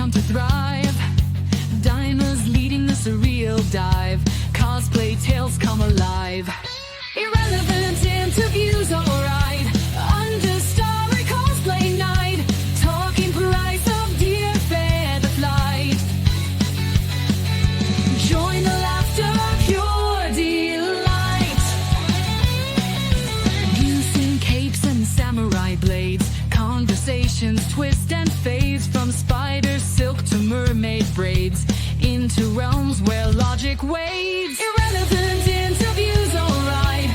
come to thrive. Dinah's leading the surreal dive. Cosplay tales come alive. Irrelevant interviews, alright. Understory cosplay night. Talking price of dear fare the flight. Join the laughter, pure delight. Using capes and samurai blades. Conversations twist and fades. From spider silk to mermaid braids. Into realms where logic wades. Irrelevant interviews, alright.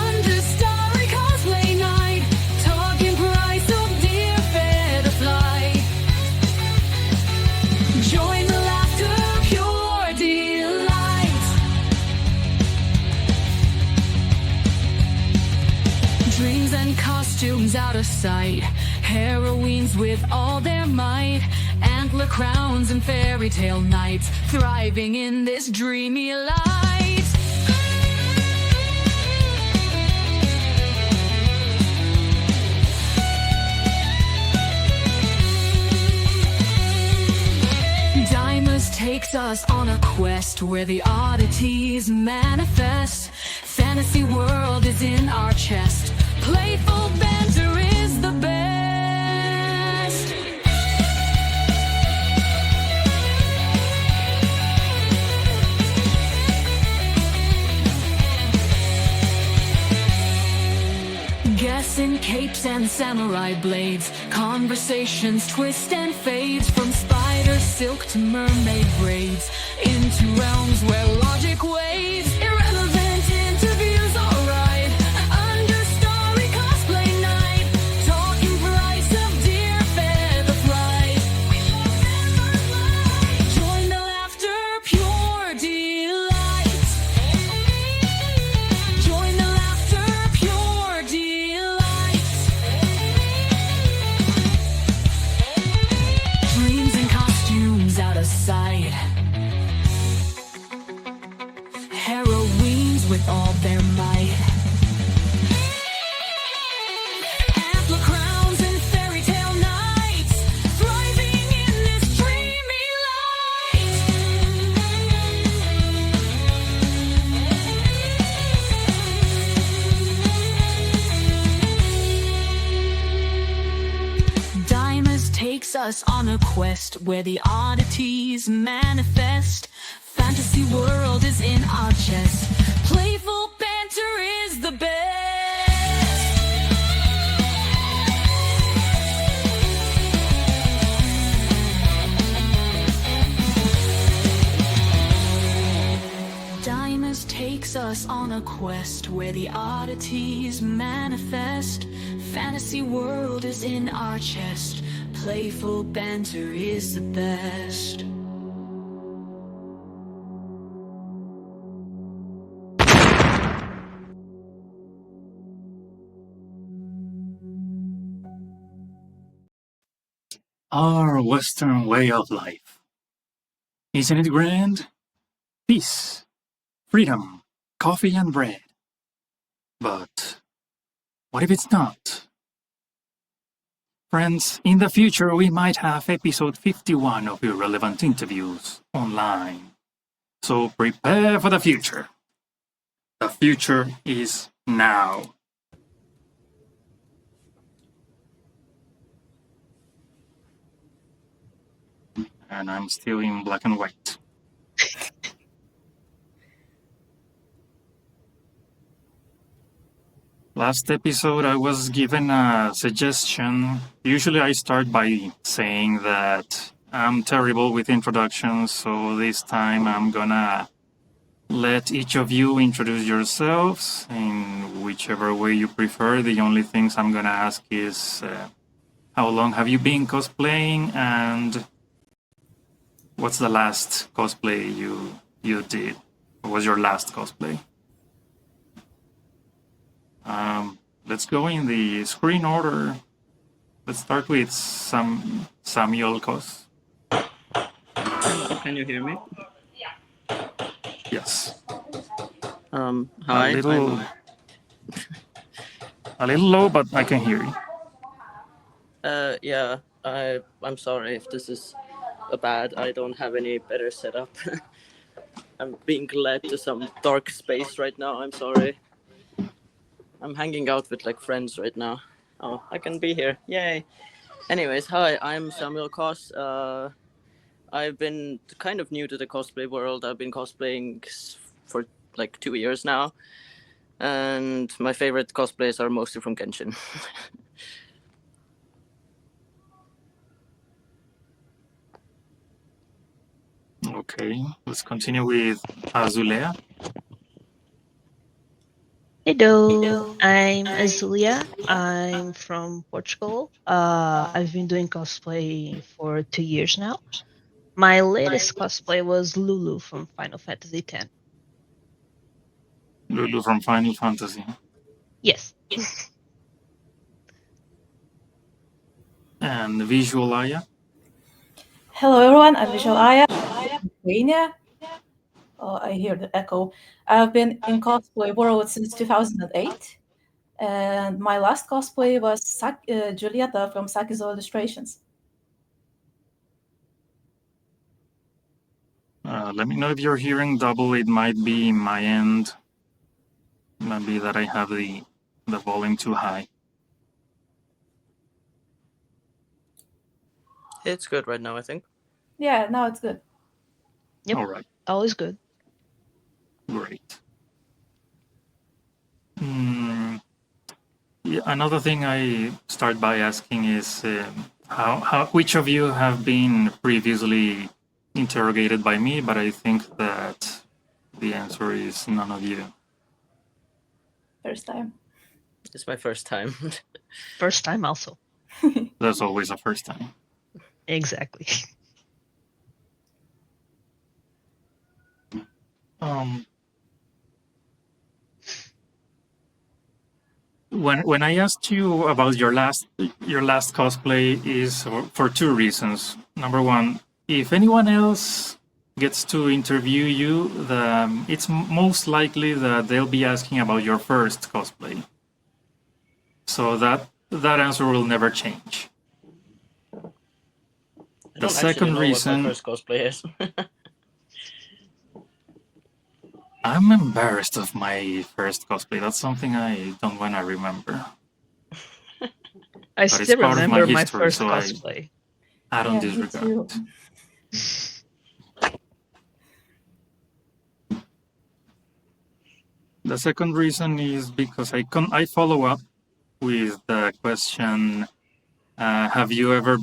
Understory cosplay night. Talking price of dear fare to fly. Join the laughter, pure delight. Dreams and costumes out of sight. Heroines with all their might. Antler crowns and fairy tale nights. Thriving in this dreamy light. Dimers takes us on a quest where the oddities manifest. Fantasy world is in our chest. Playful banter is the best. Guessing capes and samurai blades. Conversations twist and fades. From spider silk to mermaid braids. Into realms where logic waves. Irrelevant interviews, alright. Understory cosplay night. Talking price of dear fare the flight. Join the laughter, pure delight. Join the laughter, pure delight. Dreams and costumes out of sight. Heroines with all their might. Antler crowns and fairy tale nights. Thriving in this dreamy light. Dimers takes us on a quest where the oddities manifest. Fantasy world is in our chest. Playful banter is the best. Dimers takes us on a quest where the oddities manifest. Fantasy world is in our chest. Playful banter is the best. Our Western way of life. Isn't it grand? Peace, freedom, coffee and bread. But what if it's not? Friends, in the future we might have episode 51 of Irrelevant Interviews online. So prepare for the future. The future is now. And I'm still in black and white. Last episode I was given a suggestion. Usually I start by saying that I'm terrible with introductions, so this time I'm gonna let each of you introduce yourselves in whichever way you prefer. The only things I'm gonna ask is how long have you been cosplaying, and what's the last cosplay you did? What was your last cosplay? Let's go in the screen order. Let's start with Samuel Cos. Can you hear me? Yes. Hi. A little low, but I can hear you. Yeah. I'm sorry if this is bad. I don't have any better setup. I'm being led to some dark space right now. I'm sorry. I'm hanging out with like friends right now. Oh, I can be here. Yay. Anyways, hi, I'm Samuel Koss. I've been kind of new to the cosplay world. I've been cosplaying for like 2 years now. And my favorite cosplays are mostly from Genshin. Okay, let's continue with Azu.Lea. Hello, I'm Azu.Lea. I'm from Portugal. I've been doing cosplay for 2 years now. My latest cosplay was Lulu from Final Fantasy X. Lulu from Final Fantasy. Yes. And Visual Aya. Hello everyone, I'm Azu.Lea, Lithuania. Oh, I hear the echo. I've been in cosplay world since 2008, and my last cosplay was Giulietta from Saki's Illustrations. Let me know if you're hearing double. It might be my end. Might be that I have the volume too high. It's good right now, I think. Yeah, now it's good. Yep. All right. Always good. Great. Yeah, another thing I start by asking is which of you have been previously interrogated by me, but I think that the answer is none of you. First time. It's my first time. First time also. That's always a first time. Exactly. When I asked you about your last cosplay is for two reasons. Number one, if anyone else gets to interview you, it's most likely that they'll be asking about your first cosplay. So that answer will never change. I The don't actually second know reason, what my first cosplay is. I'm embarrassed of my first cosplay. That's something I don't want to remember. I But it's still part of my remember my history, first so cosplay. I don't Yeah, me disregard too. it. The second reason is because I follow up with the question, have you ever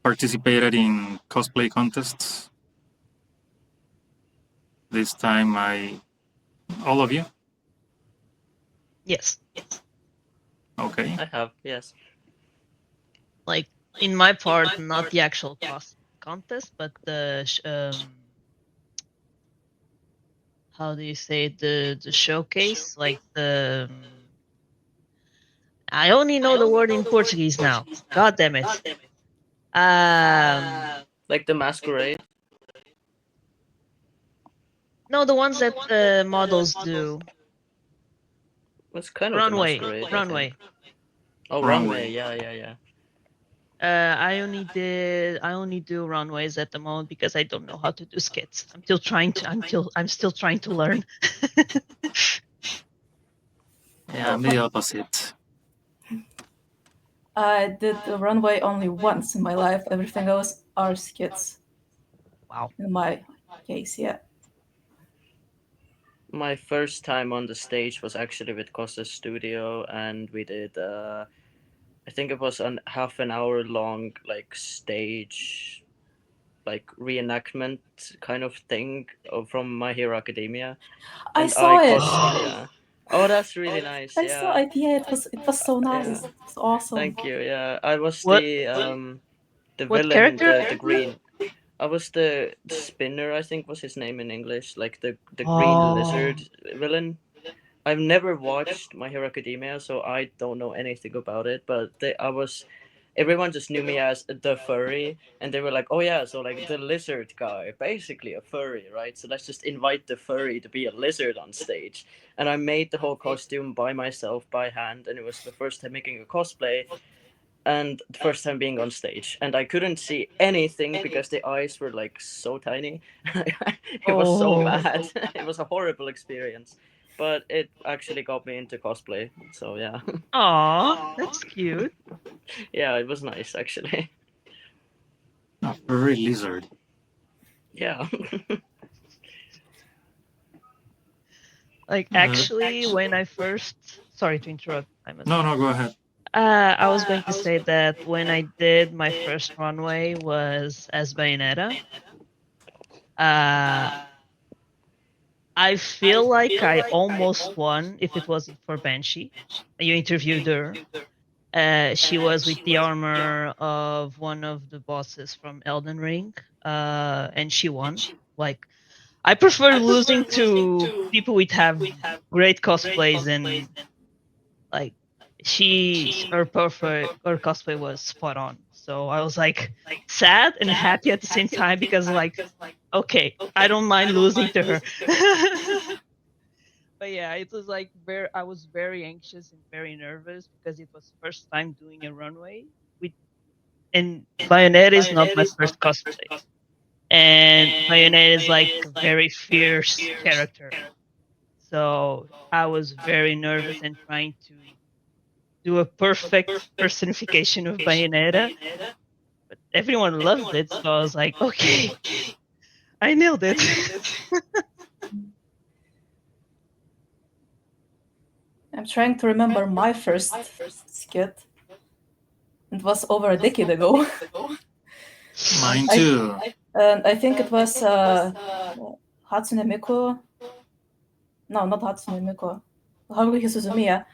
participated in cosplay contests? This time all of you? Yes. Okay. I have, yes. Like in my part, not the actual contest, but the how do you say it? The showcase, like the I only know the word in Portuguese now. God damn it. Like the masquerade. No, the ones that the models do. What's kind of the Runway. masquerade, I think. Runway. Oh, runway. Yeah. I only do runways at the moment because I don't know how to do skits. I'm still trying to learn. Yeah, I'm the opposite. I did the runway only once in my life. Everything else are skits. Wow. In my case, yeah. My first time on the stage was actually with Costa's studio, and we did I think it was a half an hour long like stage like reenactment kind of thing from My Hero Academia. I And saw it. yeah. Oh, that's really nice. I saw Yeah. it. Yeah, it was so nice. Yeah. It was awesome. Thank you. Yeah. I was What the what villain, character? the green. I was the spinner, I think was his name in English, like the green Oh. lizard villain. I've never watched My Hero Academia, so I don't know anything about it. But everyone just knew me as the furry, and they were like, "Oh yeah, so like the lizard guy, basically a furry, right? So let's just invite the furry to be a lizard on stage." And I made the whole costume by myself, by hand, and it was the first time making a cosplay. and the first time being on stage, and I couldn't see anything because the eyes were like so tiny. It was so Oh, bad. It was a horrible experience, but it actually got me into cosplay. So yeah, aw, that's cute. yeah, it was nice actually. A furry lizard. Yeah. Like actually, when I first, sorry to interrupt, I must. No, no, go ahead. I was going to say that when I did my first runway was as Bayonetta. Uh, I feel like I almost won if it wasn't for Banshee. You interviewed her. She was with the armor of one of the bosses from Elden Ring, and she won. Like, I prefer losing to people with have great cosplays and like her cosplay was spot on. So I was like sad and happy at the same time because like okay, I don't mind losing to her. But yeah, it was like I was very anxious and very nervous because it was first time doing a runway with and Bayonetta is not my first cosplay. And Bayonetta is like a very fierce character. So I was very nervous and trying to do a perfect personification of Bayonetta, but everyone loved it. So I was like, okay, I nailed it. I'm trying to remember my first skit. It was over a decade ago. Mine I, too. and I think it was Hatsune Miku. No, not Hatsune Miku. Haruhi Suzumiya.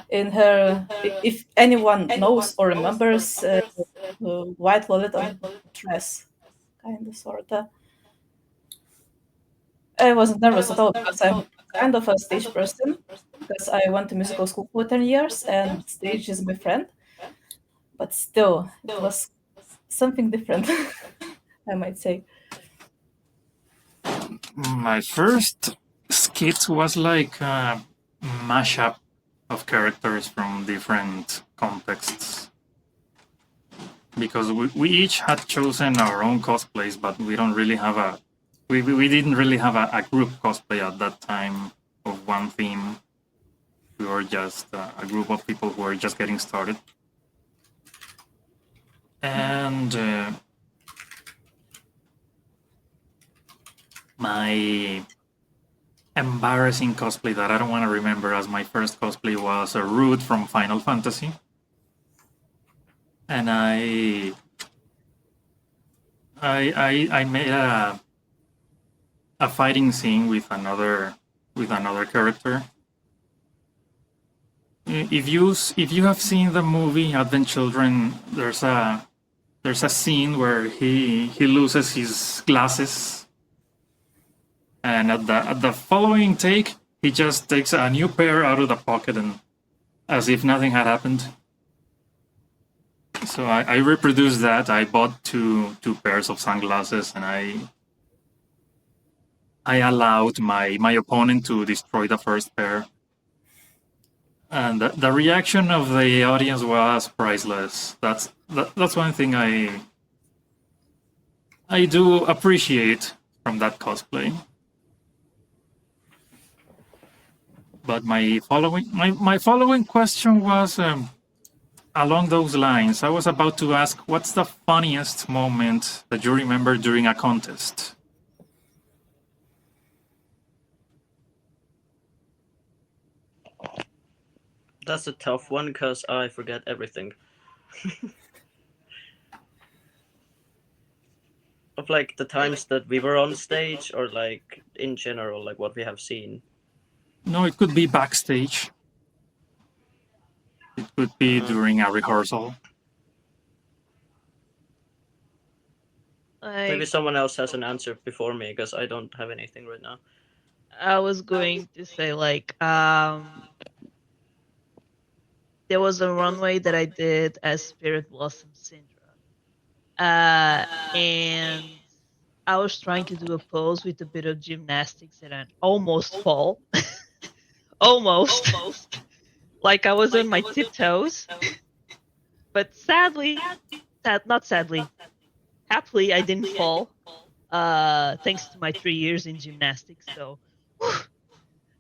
In her, if anyone knows or remembers, White Lolita dress, kind of, sort of. I wasn't nervous at all because I'm kind of a stage person because I went to musical school for 10 years and stage is my friend. But still, it was something different, I might say. My first skit was like a mashup of characters from different contexts. Because we each had chosen our own cosplays, but we don't really have a we didn't really have a group cosplay at that time of one theme. We were just a group of people who were just getting started. And my embarrassing cosplay that I don't want to remember as my first cosplay was a Root from Final Fantasy. And I made a fighting scene with another character. If you have seen the movie Advent Children, there's a scene where he loses his glasses, and at the following take, he just takes a new pair out of the pocket and as if nothing had happened. So I reproduced that. I bought two pairs of sunglasses, and I allowed my opponent to destroy the first pair. And the reaction of the audience was priceless. That's one thing I do appreciate from that cosplay. But my following question was along those lines. I was about to ask, what's the funniest moment that you remember during a contest? That's a tough one because I forget everything. Of like the times that we were on stage, or like in general, like what we have seen. No, it could be backstage. It could be during a rehearsal. Maybe Like someone else has an answer before me because I don't have anything right now. I was going to say like there was a runway that I did as Spirit Blossom Syndrome. And I was trying to do a pose with a bit of gymnastics and I almost fall. Almost. Like I was on my tiptoes. But not sadly, happily, I didn't fall. Thanks to my 3 years in gymnastics. So,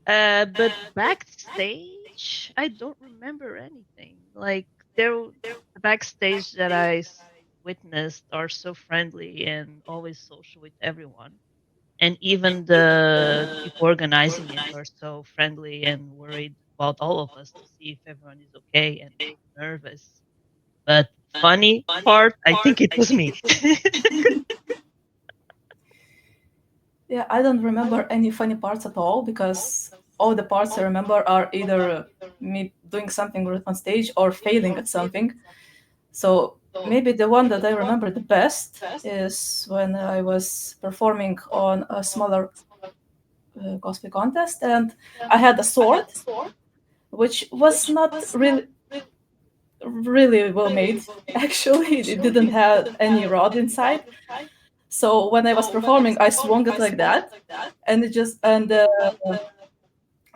but backstage, I don't remember anything. Like the backstage that witnessed are so friendly and always social with everyone. And even the people organizing it are so friendly and worried about all of us to see if everyone is okay and not nervous. But funny part, I think it was me. Yeah, I don't remember any funny parts at all because all the parts I remember are either me doing something on stage or failing at something. So maybe the one that I remember the best is when I was performing on a smaller cosplay contest, and I had a sword, which was not really well made. Actually, it didn't have any rod inside. So when I was performing, I swung it like that, and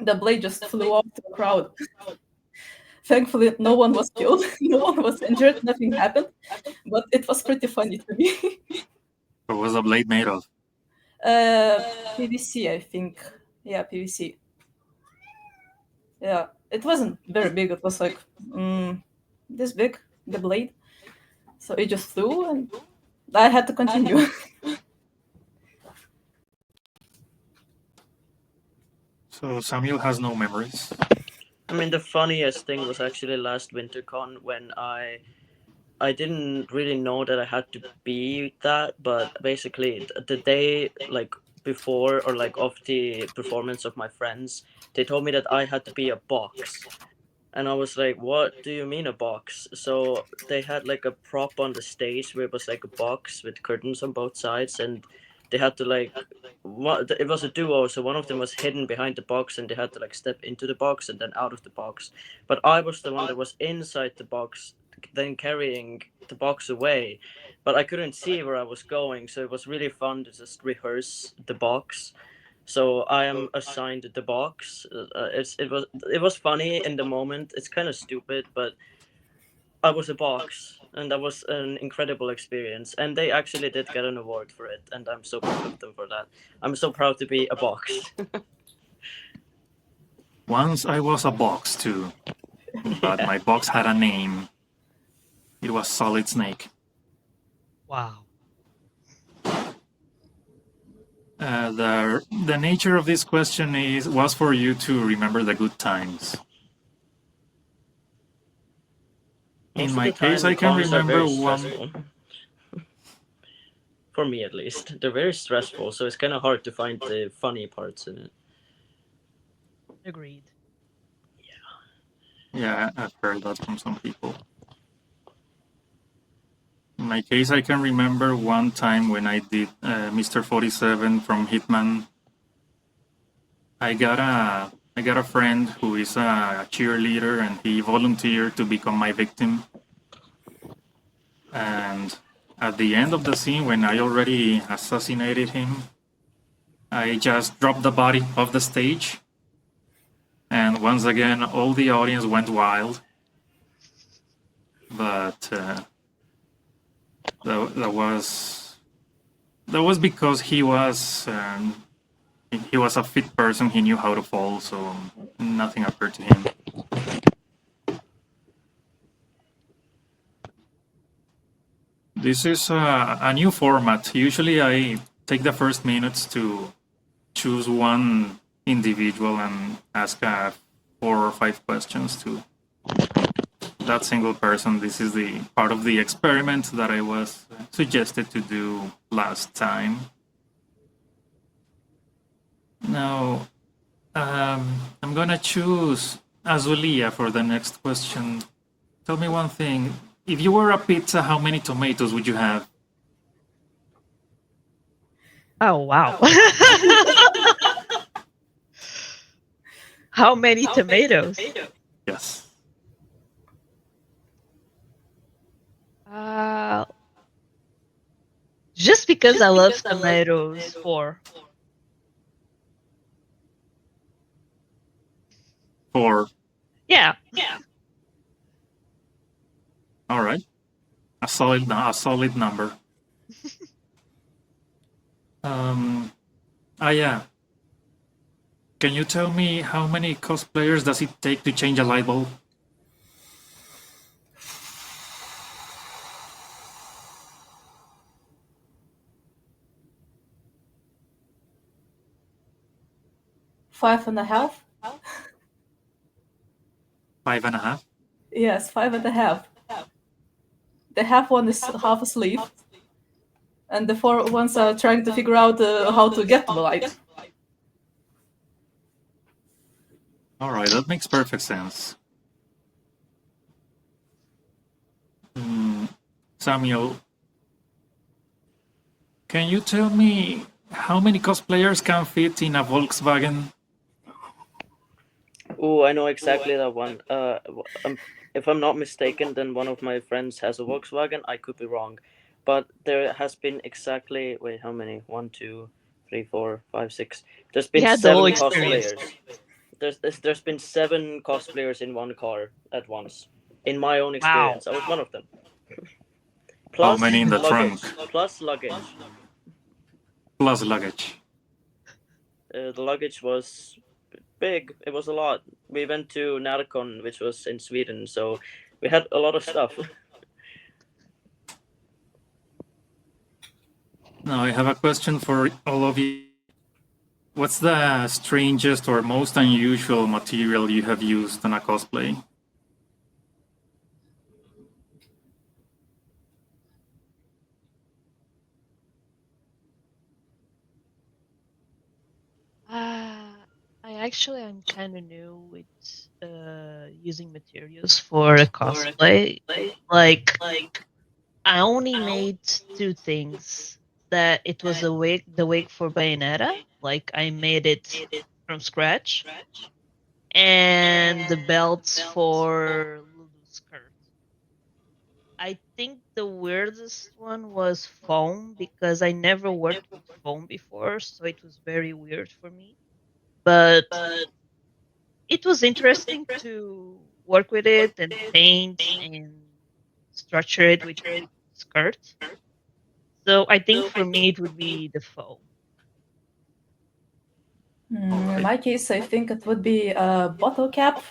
the blade just flew off to the crowd. Thankfully, no one was killed, no one was injured, nothing happened, but it was pretty funny to me. What was the blade made of? PVC, I think. Yeah, PVC. Yeah, it wasn't very big. It was like this big, the blade. So it just flew, and I had to continue. So Samuel has no memories. I mean, the funniest thing was actually last WinterCon when I didn't really know that I had to be that, but basically the day like before or like of the performance of my friends, they told me that I had to be a box. And I was like, what do you mean a box? So they had like a prop on the stage where it was like a box with curtains on both sides, and they had to like, what? It was a duo, so one of them was hidden behind the box, and they had to like step into the box and then out of the box. But I was the one that was inside the box, then carrying the box away. But I couldn't see where I was going, so it was really fun to just rehearse the box. So I am assigned the box. It was funny in the moment. It's kind of stupid, but I was a box, and that was an incredible experience. And they actually did get an award for it, and I'm so proud of them for that. I'm so proud to be a box. Once I was a box too, but my box had a name. It was Solid Snake. Wow. The nature of this question was for you to remember the good times. Most In of my the case, time, I can cons are remember very one. stressful. For me, at least, they're very stressful. So it's kind of hard to find the funny parts in it. Agreed. Yeah, I've heard that from some people. In my case, I can remember one time when I did Mr. 47 from Hitman. I got a friend who is a cheerleader, and he volunteered to become my victim. And at the end of the scene, when I already assassinated him, I just dropped the body off the stage, and once again, all the audience went wild. But that was because he was a fit person. He knew how to fall, so nothing occurred to him. This is a new format. Usually, I take the first minutes to choose one individual and ask 4 or 5 questions to that single person. This is the part of the experiment that I was suggested to do last time. Now, I'm gonna choose Azu.Lea for the next question. Tell me one thing. If you were a pizza, how many tomatoes would you have? Oh, wow. How many tomatoes? Yes. Uh, just because I love tomatoes, 4. 4. Yeah. All right. A solid number. Yeah. Can you tell me how many cosplayers does it take to change a light bulb? Five and a half? 5.5? Yes, 5.5. The half one is half asleep, and the four ones are trying to figure out how to get to the light. All right, that makes perfect sense. Samuel, can you tell me how many cosplayers can fit in a Volkswagen? Oh, I know exactly that one. If I'm not mistaken, then one of my friends has a Volkswagen. I could be wrong, but there has been exactly wait, how many? One, two, three, four, five, six. There's You been had the whole seven experience. cosplayers. There's been seven cosplayers in one car at once. In my own Wow. experience, I was one of them. How many Plus in the trunk? luggage. Plus luggage. Plus luggage. The luggage was big. It was a lot. We went to Narcon, which was in Sweden, so we had a lot of stuff. Now I have a question for all of you. What's the strangest or most unusual material you have used on a cosplay? Uh, I'm kind of new with using materials for a cosplay. Like, I only made two things. That it was the wig for Bayonetta, like I made it from scratch, and the belts for Lulu's skirt. I think the weirdest one was foam because I never worked with foam before, so it was very weird for me. But it was interesting to work with it and paint and structure it with skirt. So I think for me it would be the foam. All In right. my case, I think it would be a bottle cap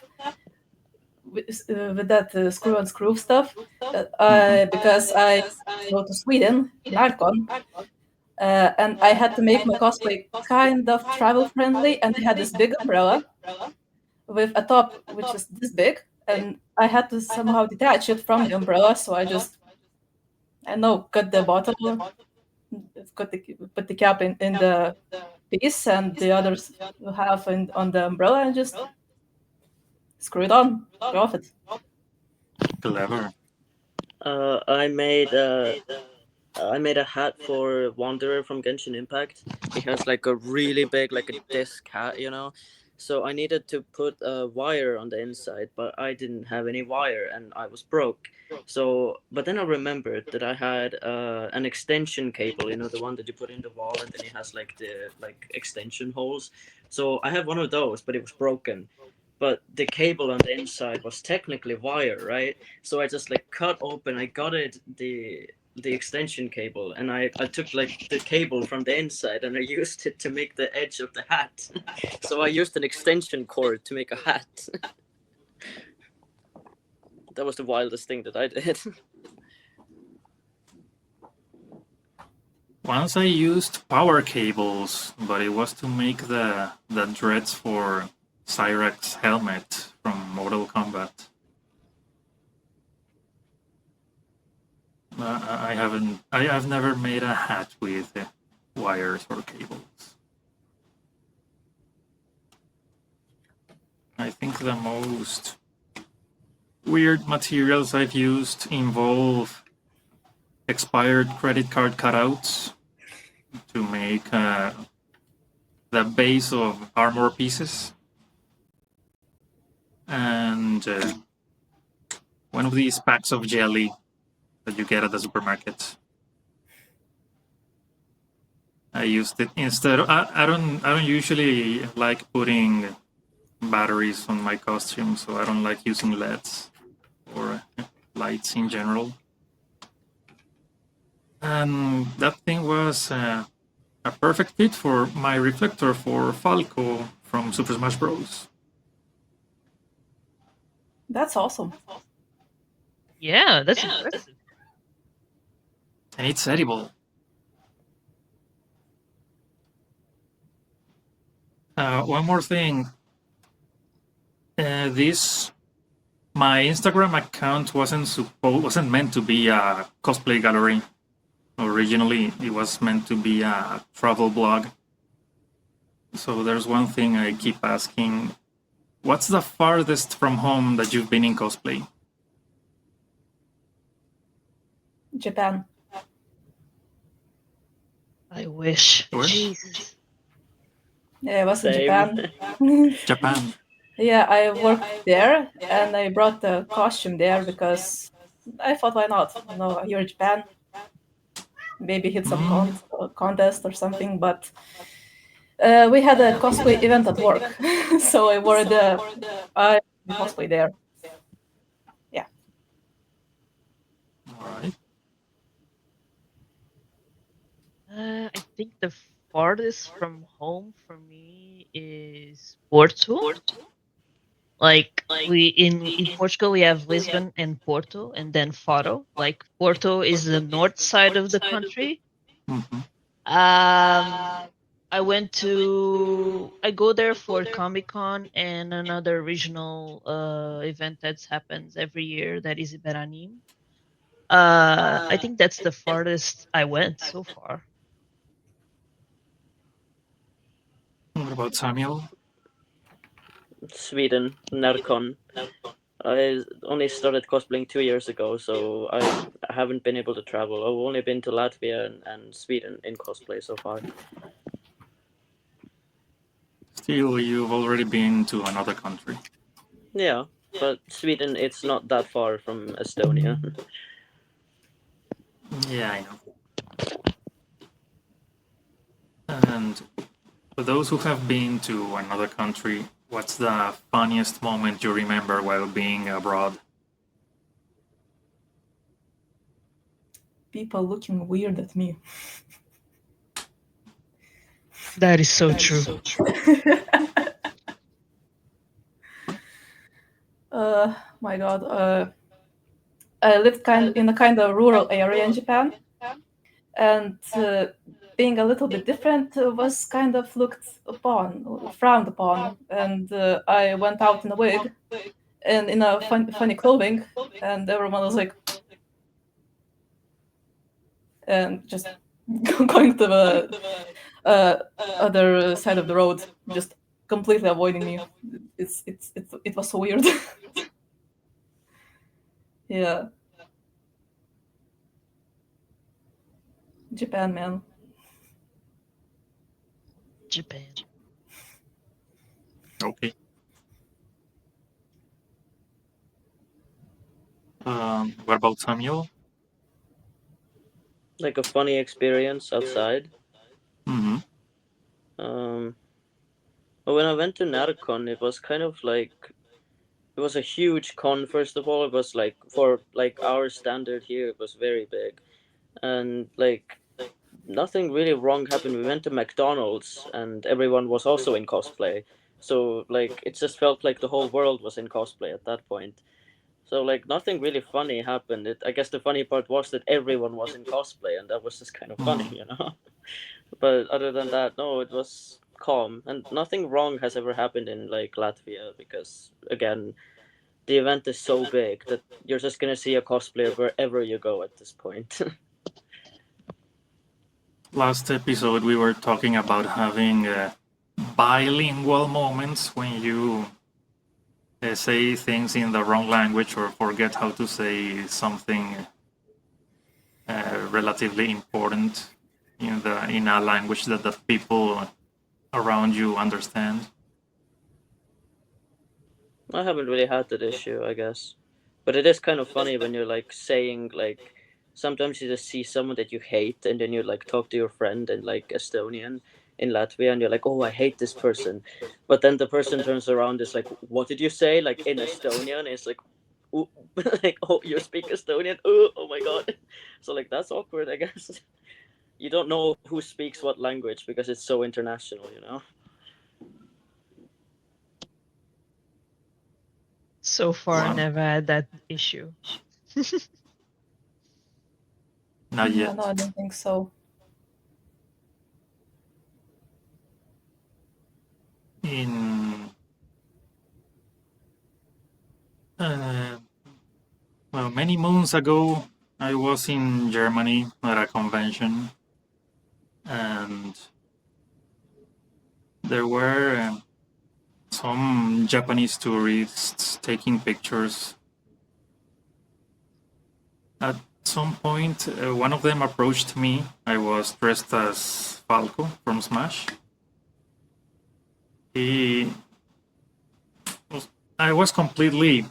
with that screw and screw stuff, because I go to Sweden, Narcon, and I had to make my cosplay kind of travel friendly, and I had this big umbrella with a top which is this big, and I had to somehow detach it from the umbrella, so I know, cut the bottle, put the cap in the piece, and the others half on the umbrella, and just screw it on, go off it. Clever. Uh, I made uh, I made a hat for Wanderer from Genshin Impact. He has like a really big, like a disc hat, you know. So I needed to put a wire on the inside, but I didn't have any wire, and I was broke. So, but then I remembered that I had an extension cable, you know, the one that you put in the wall, and then it has like the like extension holes. So I have one of those, but it was broken. But the cable on the inside was technically wire, right? So I just like cut open. I got it the extension cable, and I took like the cable from the inside and I used it to make the edge of the hat. So I used an extension cord to make a hat. That was the wildest thing that I did. Once I used power cables, but it was to make the dreads for Cyrax's helmet from Mortal Kombat. I've never made a hat with wires or cables. I think the most weird materials I've used involve expired credit card cutouts to make the base of armor pieces, and one of these packs of jelly that you get at the supermarket. I used it instead. I don't usually like putting batteries on my costume, so I don't like using LEDs or lights in general. And that thing was a perfect fit for my reflector for Falco from Super Smash Bros. That's awesome. Yeah, that's impressive. And it's edible. One more thing. This my Instagram account wasn't meant to be a cosplay gallery. Originally, it was meant to be a travel blog. So there's one thing I keep asking: what's the farthest from home that you've been in cosplay? Japan. I wish. Where? Jesus. Yeah, I was in Same. Japan. Japan. Yeah, I worked there and I brought the costume there because I thought, why not? You know, you're in Japan, maybe hit some contest or something. But we had a cosplay event at work, so I wore the cosplay there. Yeah, All right. I think the farthest from home for me is Porto. Like in Portugal we have Lisbon and Porto and then Faro. Like Porto is the north side of the country. Mhm. I go there for Comic Con and another regional event that happens every year that is Iberanim. I think that's the farthest I went so far. What about Samuel? Sweden, Narcon. I only started cosplaying 2 years ago, so I haven't been able to travel. I've only been to Latvia and Sweden in cosplay so far. Still, you've already been to another country. Yeah, but Sweden, it's not that far from Estonia. Yeah, I know. And for those who have been to another country, what's the funniest moment you remember while being abroad? people looking weird at me. That is so true. My God, I lived in a kind of rural area in Japan, and being a little bit different was kind of frowned upon. And I went out in a wig and in a funny clothing, and everyone was like, and just going to the other side of the road, just completely avoiding me. It was so weird. Yeah, Japan, man. Japan. Okay. What about Samuel? Like a funny experience outside. Mm-hmm. But when I went to Narcon, it was kind of like it was a huge con. First of all, it was like for like our standard here, it was very big, and like nothing really wrong happened. We went to McDonald's, and everyone was also in cosplay. So like it just felt like the whole world was in cosplay at that point. So like nothing really funny happened. I guess the funny part was that everyone was in cosplay, and that was just kind of funny, you know. But other than that, no, it was calm, and nothing wrong has ever happened in like Latvia because again, the event is so big that you're just gonna see a cosplayer wherever you go at this point. Last episode, we were talking about having bilingual moments when you say things in the wrong language or forget how to say something relatively important in a language that the people around you understand. I haven't really had that issue, I guess. But it is kind of funny when you're like saying like sometimes you just see someone that you hate and then you like talk to your friend in like Estonian in Latvia and you're like, "Oh, I hate this person." But then the person turns around is like, "What did you say?" like in Estonian. It's like "Ooh," like, "Oh, you speak Estonian? Oh my god!" So like that's awkward, I guess. You don't know who speaks what language because it's so international, you know. So far, Wow. never had that issue. Not Yeah, no, I yet. don't think so. In uh, well, many moons ago, I was in Germany at a convention, and there were some Japanese tourists taking pictures. At some point, one of them approached me. I was dressed as Falco from Smash. He I was completely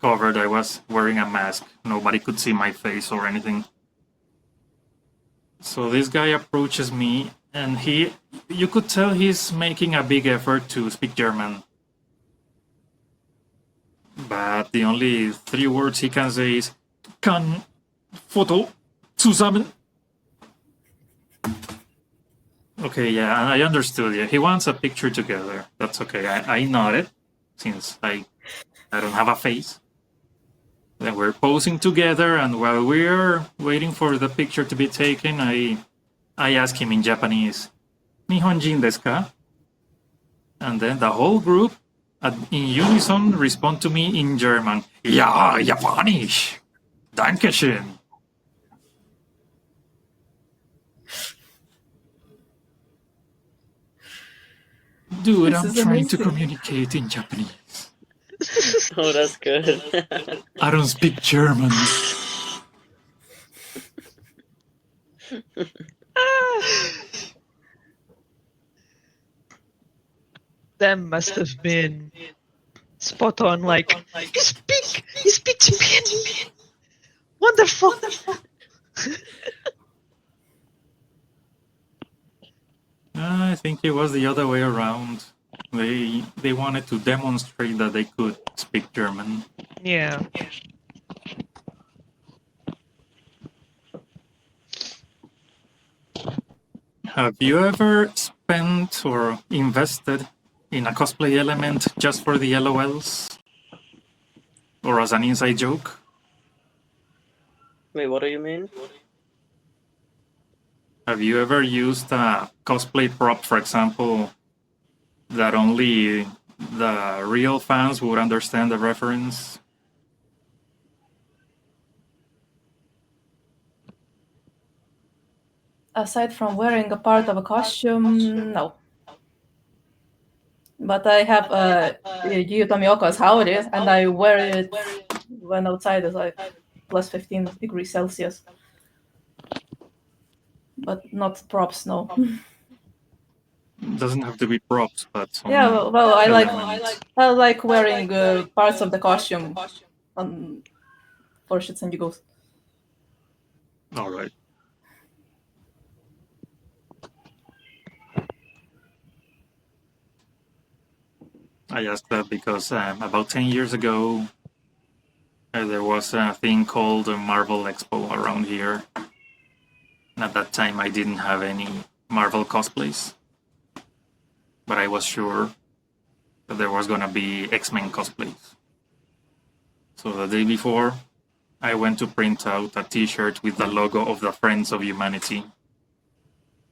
covered. I was wearing a mask. Nobody could see my face or anything. So this guy approaches me, and you could tell he's making a big effort to speak German. But the only 3 words he can say is "kann Foto zusammen." Okay, yeah, and I understood. Yeah, he wants a picture together. That's okay. I nodded, since I don't have a face. Then we're posing together, and while we're waiting for the picture to be taken, I ask him in Japanese, "Nihonjin desu ka?" And then the whole group, in unison, respond to me in German. "Ja, Japanisch. Dankeschön." Dude, This I'm is trying to amazing. communicate in Japanese. Oh, that's good. I don't speak German. That must have been spot on. Like, you speak Japanese. Wonderful. I think it was the other way around. They wanted to demonstrate that they could speak German. Yeah. Have you ever spent or invested in a cosplay element just for the LOLs? Or as an inside joke? Wait, what do you mean? Have you ever used a cosplay prop, for example, that only the real fans would understand the reference? Aside from wearing a part of a costume, no. But I have Yu Tomioka's howdy, and I wear it when outside is like plus 15 degrees Celsius. But not props, no. Doesn't have to be props, but Yeah, some well, element. I like wearing parts of the costume for shits and giggles. All right. I asked that because about 10 years ago, there was a thing called a Marvel Expo around here. And at that time, I didn't have any Marvel cosplays. But I was sure that there was gonna be X-Men cosplays. So the day before, I went to print out a t-shirt with the logo of the Friends of Humanity.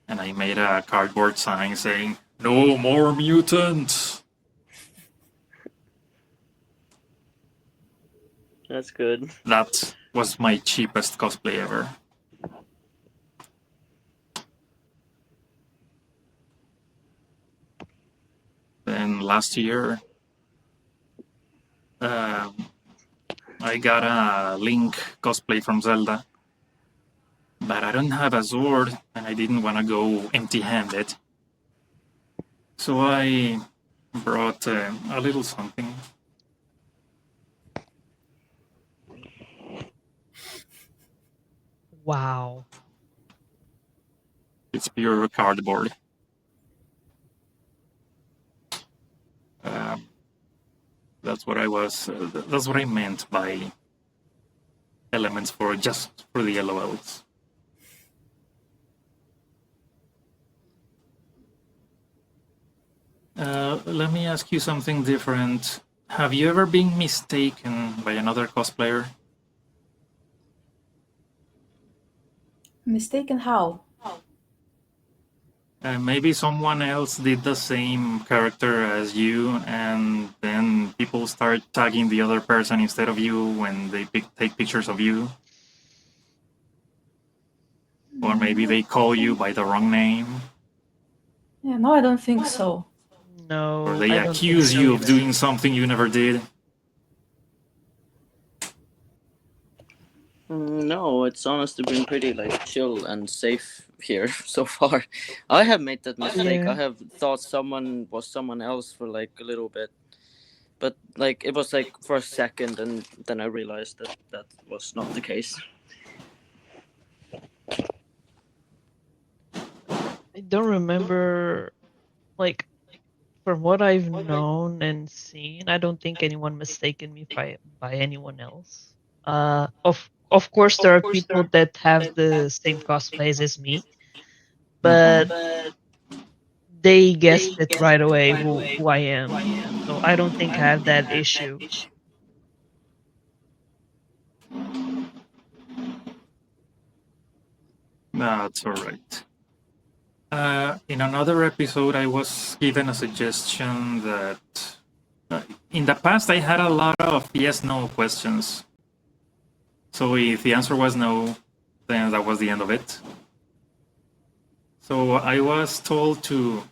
And I made a cardboard sign saying, "No more mutants!" That's good. That was my cheapest cosplay ever. Then last year, I got a Link cosplay from Zelda. But I don't have a sword, and I didn't want to go empty-handed. So I brought a little something. Wow. It's pure That's what I was. That's what I meant by elements for just for the LOLs. Let me ask you something different. Have you ever been mistaken by another cosplayer? Mistaken how? Maybe someone else did the same character as you, and then people start tagging the other person instead of you when they take pictures of you. Or maybe they call you by the wrong name. Yeah, no, I don't think so. Or No, they I don't think accuse so you of either. doing something you never did. No, it's honestly been pretty like chill and safe here so far. I have made that mistake. Yeah. I have thought someone was someone else for like a little bit, but like it was like for a second, and then I realized that that was not the case. I don't remember, like, from what I've known and seen, I don't think anyone mistaken me by anyone else. Of course, there are people that have the same cosplays as me, but Mhm. they guessed it right away who I am. So I don't think I have that issue. That's all right. In another episode, I was given a suggestion that in the past I had a lot of yes no questions. So if the answer was no, then that was the end of it. So I was told to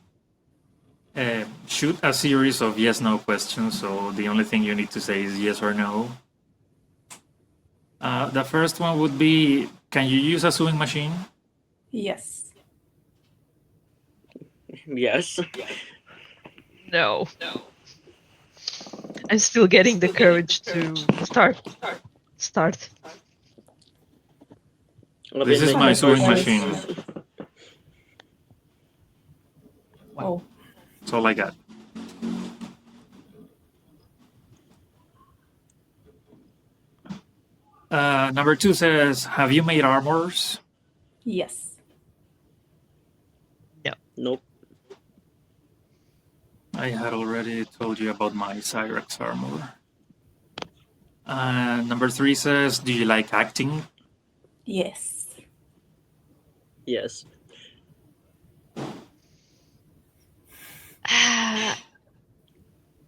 shoot a series of yes no questions. So the only thing you need to say is yes or no. The first one would be, can you use a sewing machine? Yes. Yes. No. I'm still getting the courage to start. I've This been is That my making makes sewing versions. machine. sense. Wow. Oh, That's all I got. Number two says, have you made armors? yes. No. Nope. I had already told you about my Cyrex armor. Number three says, do you like acting? Yes. Yes. Ah,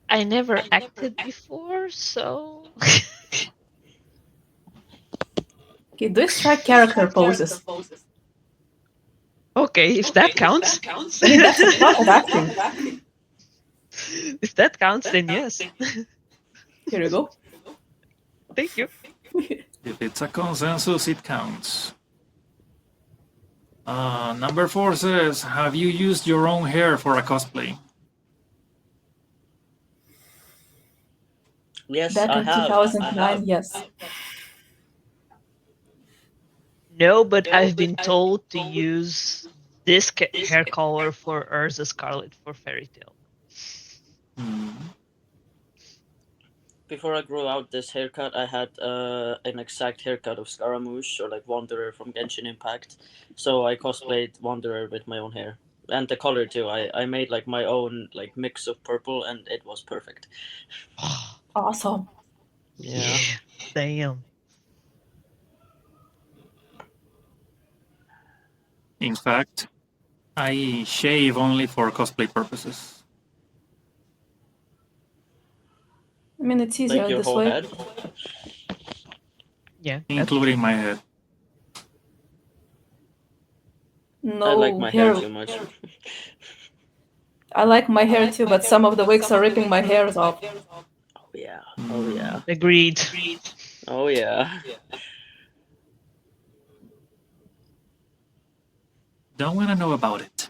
I never acted before, so Okay, do extract character poses. okay, if that counts. I mean, that's a part of acting. If that counts, then yes. Here you go. Thank you. If it's a consensus, it counts. Number four says, have you used your own hair for a cosplay? Yes, Back I in have. I 2009, have. yes. No, but I've been told to use this hair color for Urza Scarlet for Fairy Tale. Hmm. Before I grew out this haircut, I had an exact haircut of Scaramouche or like Wanderer from Genshin Impact. So I cosplayed Wanderer with my own hair. And the color too. I made like my own like mix of purple and it was perfect. Awesome. Yeah. Yeah, damn. In fact, I shave only for cosplay purposes, I mean, it's Like easier your this whole way. head. Yeah, that's including true. my head. I like No my hair hair. too much. I like my hair too, but some of the wigs are ripping my hairs off. Oh yeah. Oh yeah. Agreed. Oh yeah. Don't want to know about it.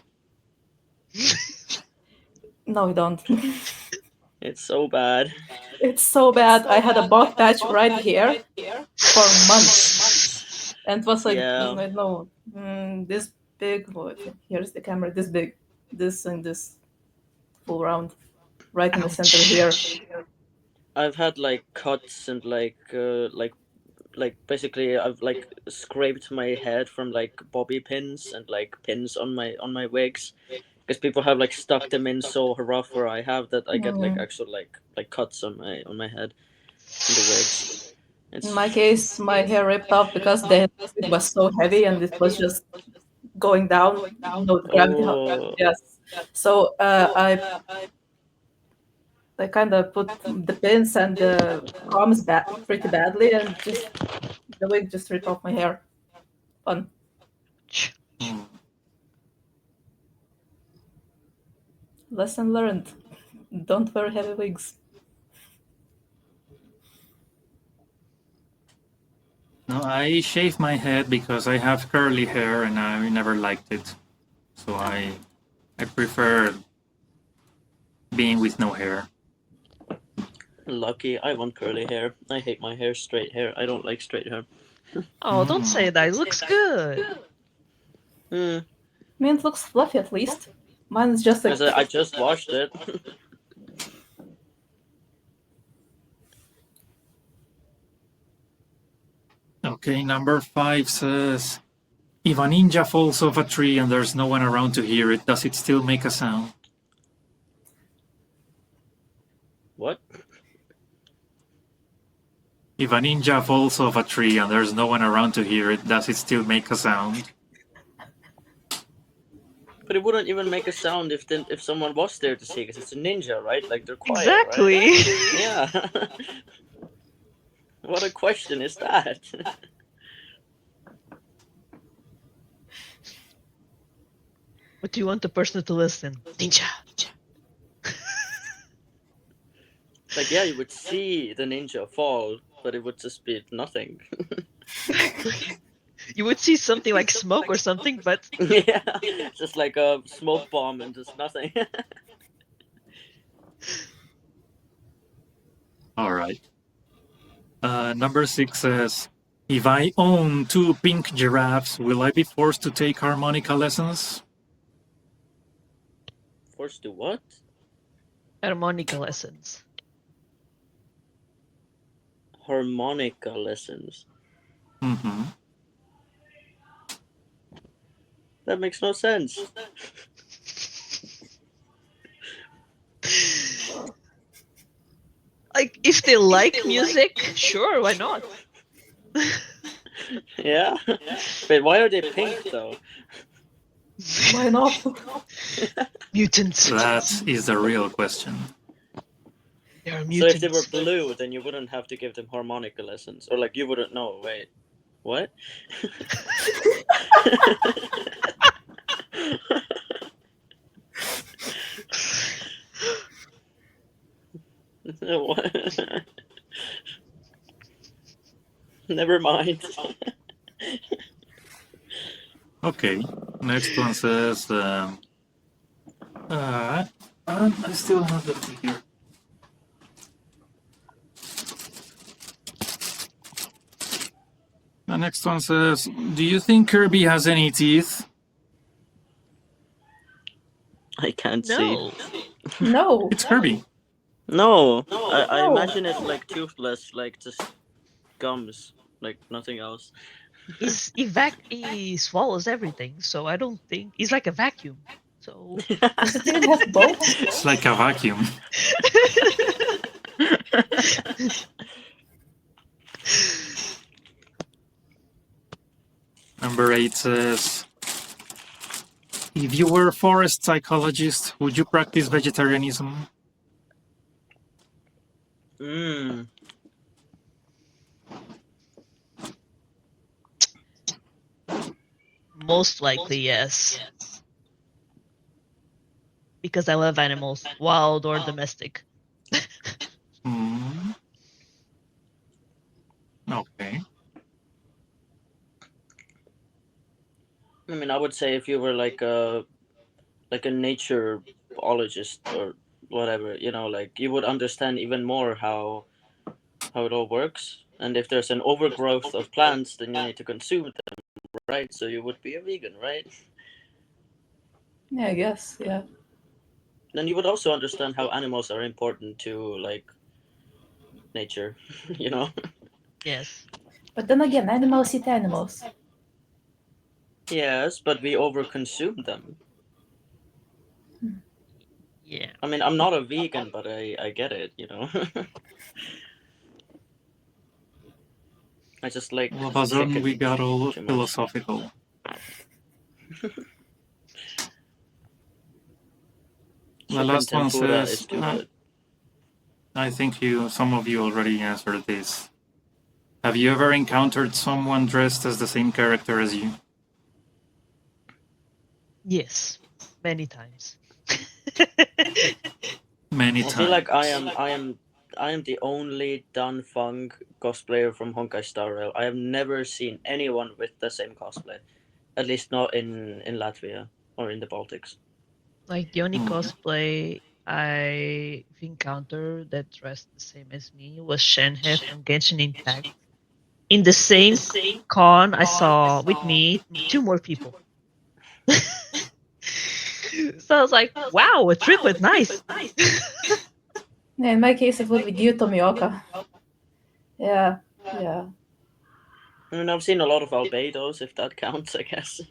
No, we don't. It's so bad. It's so bad. I had a bald patch right here for months. And it was like, Yeah. I don't know, this big. What? Here's the camera. This big. This and this full round. Right in the center Ouch. here. I've had like cuts and like basically I've like scraped my head from like bobby pins and like pins on my wigs because people have like stuck them in so rough where I have that I get like Mm. actual like cuts on my head from the wigs. In It's my case, my hair ripped off because the it was so heavy and it was just going down. No, the gravity. oh Yes. So I kind of put the pins and the combs back pretty badly, and just the wig just ripped off my hair. Fun. Hmm. Lesson learned. Don't wear heavy wigs. No, I shave my head because I have curly hair and I never liked it. So I prefer being with no hair. lucky. I want curly hair. I hate my hair straight hair. I don't like straight hair. Oh, don't say that. It looks good. Hmm. I mean, it looks fluffy at least. Mine is just like. I just washed it. Okay, number 5 says, if a ninja falls off a tree and there's no one around to hear it, does it still make a sound? What? If a ninja falls off a tree and there's no one around to hear it, does it still make a sound? But it wouldn't even make a sound if someone was there to see, because it's a ninja, right? Like they're quiet, right? Exactly. Yeah. What a question is that? What do you want the person to listen? Ninja. Like, yeah, you would see the ninja fall, but it would just be nothing. You would see something like smoke or something, but Yeah, just like a smoke bomb and just nothing. All right. Number 6 says, if I own 2 pink giraffes, will I be forced to take harmonica lessons? Forced to what? harmonica lessons. Harmonica lessons. Mm-hmm. That makes no sense. Like, if they like music, sure, why not? Yeah? But why are they pink though? Why not? Mutants. That is the real question. They are So if they were mutants. blue, then you wouldn't have to give them harmonica lessons. Or like you wouldn't know. Wait. What? What? Never mind. Okay, next one says, I still have it here. The next one says, do you think Kirby has any teeth? I can't see. No. No. It's Kirby. No, I No. imagine it like toothless, like just gums, like nothing else. He swallows everything, so I don't think he's like a vacuum. So Does it even have both? It's like a vacuum. Number 8 says, if you were a forest psychologist, would you practice vegetarianism? Mm. most likely yes. Because I love animals, wild or domestic. Hmm. Okay. I mean, I would say if you were like a nature biologist or whatever, you know, like you would understand even more how it all works. And if there's an overgrowth of plants, then you need to consume them, right? So you would be a vegan, right? Yeah, I guess. Yeah. Then you would also understand how animals are important to like nature, you know. Yes. But then again, animals eat animals. Yes, but we overconsume them. Yeah. I mean, I'm not a vegan, but I get it, you know. I just like All of a sudden, chicken we got all too much. philosophical. The Chicken last one tempura is says, too good. I think some of you already answered this. Have you ever encountered someone dressed as the same character as you? Yes. Many times. Many I feel times. like I am the only Dan Fung cosplayer from Honkai Star Rail. I have never seen anyone with the same cosplay. At least not in Latvia or in the Baltics. Like the only Hmm. cosplay I've encountered that dressed the same as me was Shenhe from Genshin Impact. In the same con, I saw with me two more people. So I was like, wow, a triplet, nice. Yeah, in my case, it would be Gyu Tomioka. Yeah, yeah. I mean, I've seen a lot of albedos, if that counts, I guess.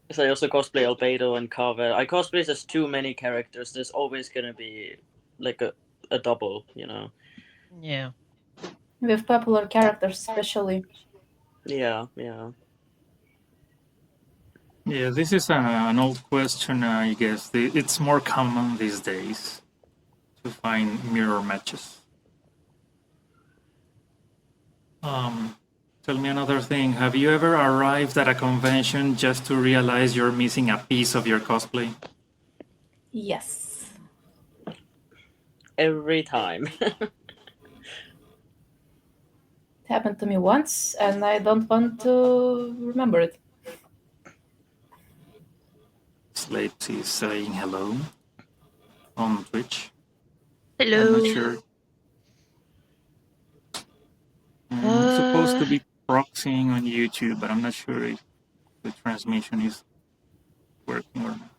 Because I also cosplay albedo and Kave. I cosplay as too many characters. There's always gonna be like a double, you know. Yeah. With popular characters, especially. Yeah, yeah. Yeah, this is an old question, I guess. It's more common these days to find mirror matches. Tell me another thing. Have you ever arrived at a convention just to realize you're missing a piece of your cosplay? Yes. Every time. It happened to me once, and I don't want to remember it. Slate is saying hello on Twitch. I'm not Hello. sure. I'm supposed to Uh, be proxying on YouTube, but I'm not sure if the transmission is working or not.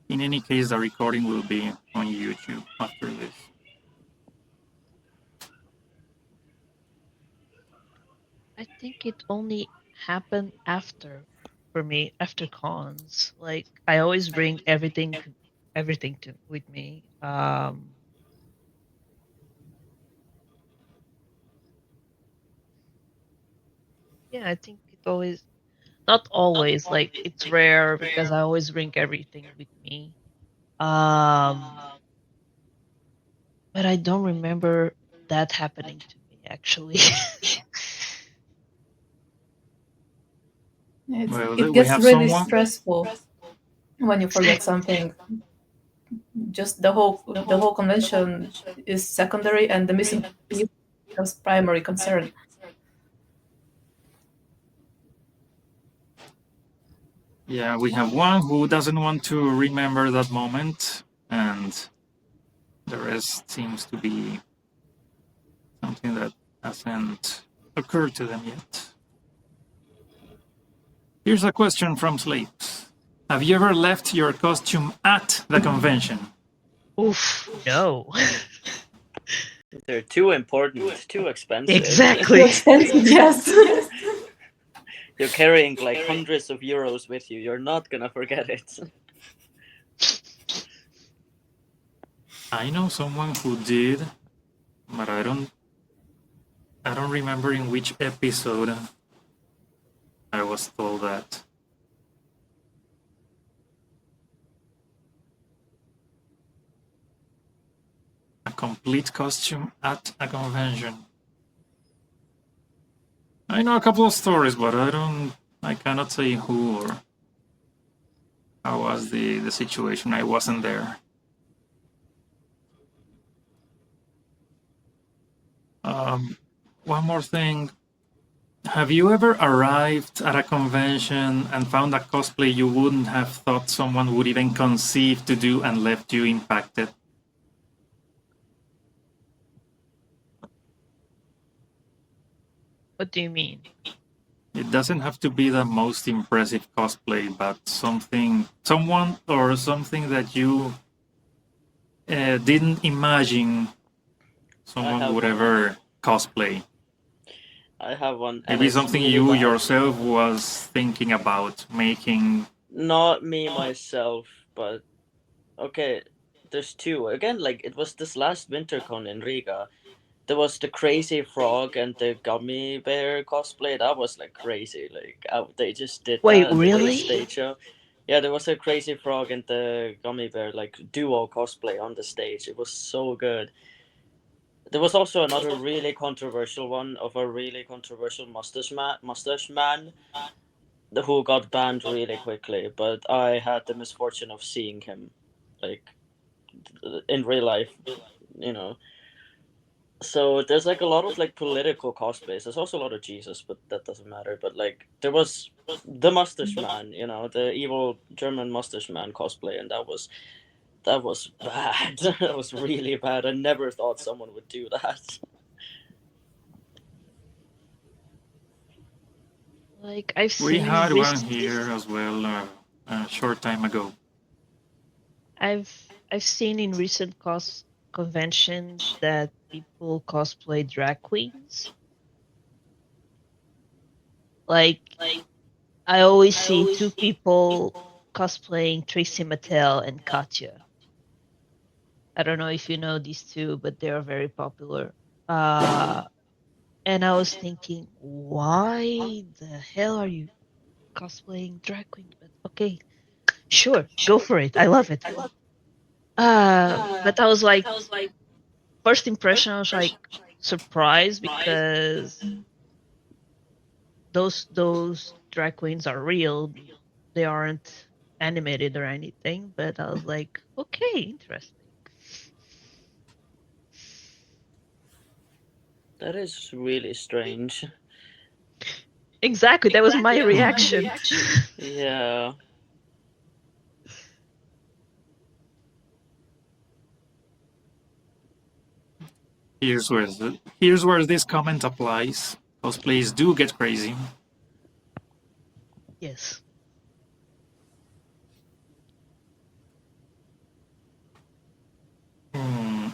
In any case, the recording will be on YouTube after this. I think it only happened after for me after cons. Like I always bring everything to with me. Yeah, I think it always not always like it's rare because I always bring everything with me. Um, but I don't remember that happening to me actually. It We gets have really someone. stressful when you forget something. Just the whole convention is secondary, and the missing piece becomes primary concern. Yeah, we have one who doesn't want to remember that moment, and the rest seems to be something that hasn't occurred to them yet. Here's a question from Slate. Have you ever left your costume at the convention? Oof, no. They're too important, too expensive. Too Exactly. expensive, yes. You're carrying like hundreds of euros with you. You're not gonna forget it. I know someone who did, but I don't remember in which episode I was told that. A complete costume at a convention. I know a couple of stories, but I cannot say who or how was the situation. I wasn't there. One more thing. Have you ever arrived at a convention and found a cosplay you wouldn't have thought someone would even conceive to do and left you impacted? What do you mean? it doesn't have to be the most impressive cosplay, but someone, or something that you didn't imagine I someone have would one. ever cosplay. I have one, and Maybe it's something really you bad. yourself was thinking about making. Not me myself, but okay. There's two. Again, like it was this last WinterCon in Riga. There was the crazy frog and the gummy bear cosplay. That was like crazy. Like they just did Wait, that and they did a really? stage show. Yeah, there was a crazy frog and the gummy bear like duo cosplay on the stage. It was so good. There was also another really controversial one of a really controversial mustache man who got banned really quickly. But I had the misfortune of seeing him, like in real life. You know, so there's like a lot of like political cosplays. There's also a lot of Jesus, but that doesn't matter. But like there was the mustache man, the evil German mustache man cosplay, and that was bad. That was really bad. I never thought someone would do that. Like I've We seen in had one recent here as well a short time ago. I've seen in recent conventions that people cosplay drag queens. Like I always see two people cosplaying Tracy Mattel and Katya. I don't know if you know these two, but they are very popular. Uh, and I was thinking, why the hell are you cosplaying drag queens? But okay, sure, go for it. I love it. But I was like, first impression, I was like surprised because those drag queens are real. They aren't animated or anything. But I was like, okay, interesting. That is really strange. Exactly, that was my reaction. Yeah. Here's where this comment applies. Cosplays do get crazy. Yes.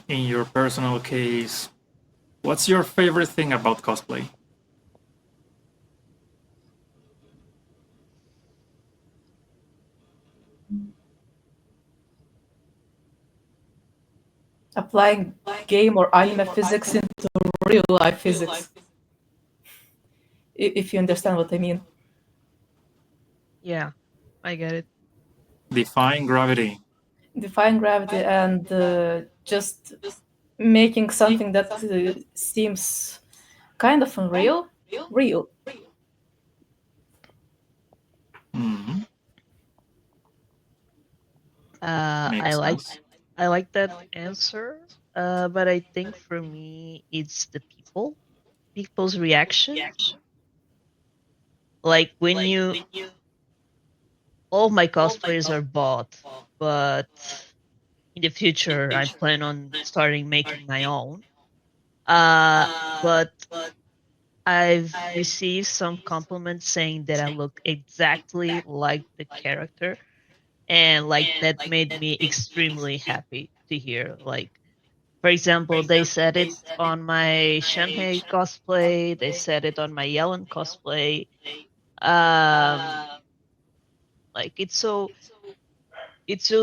In your personal case, what's your favorite thing about cosplay? Applying game or anime physics into real life physics, if you understand what I mean. Yeah, I get it. Defying gravity. Defying gravity and just making something that seems kind of unreal real. Hmm. I Makes like sense. I like that answer. But I think for me, it's the people's reaction. Like when all my cosplayers are bought, but in the future, I plan on starting making my own. Uh, but I've received some compliments saying that I look exactly like the character, and like that made me extremely happy to hear. Like, for example, they said it on my Shenhei cosplay, they said it on my Yellen cosplay. Um, like it's so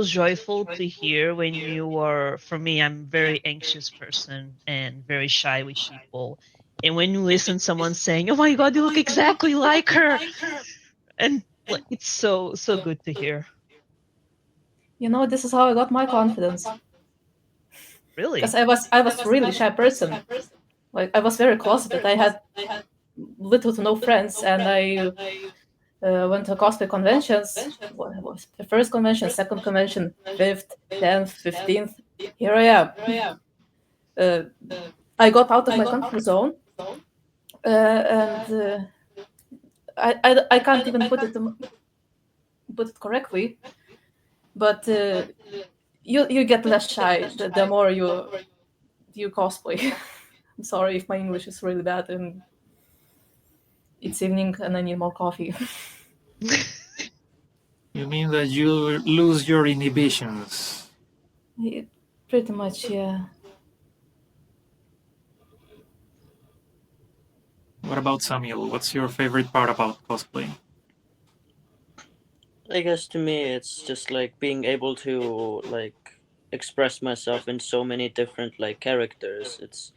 joyful to hear when you are. For me, I'm a very anxious person and very shy with people. And when you listen someone saying, "Oh my god, you look exactly like her," and like, it's so good to hear. This is how I got my confidence, because Really? I was really shy person. Like I was very closeted. I had little to no friends, and I went to cosplay conventions. What was the first convention, second convention, fifth, 10th, 15th? Here I am. Uh, I got out of my comfort zone, and I can't even put it correctly, but you get less shy the more you cosplay. I'm sorry if my English is really bad, and it's evening and I need more coffee. You mean that you lose your inhibitions? Pretty much, yeah. What about Samuel? What's your favorite part about cosplay? I guess to me, it's just like being able to like express myself in so many different like characters. It's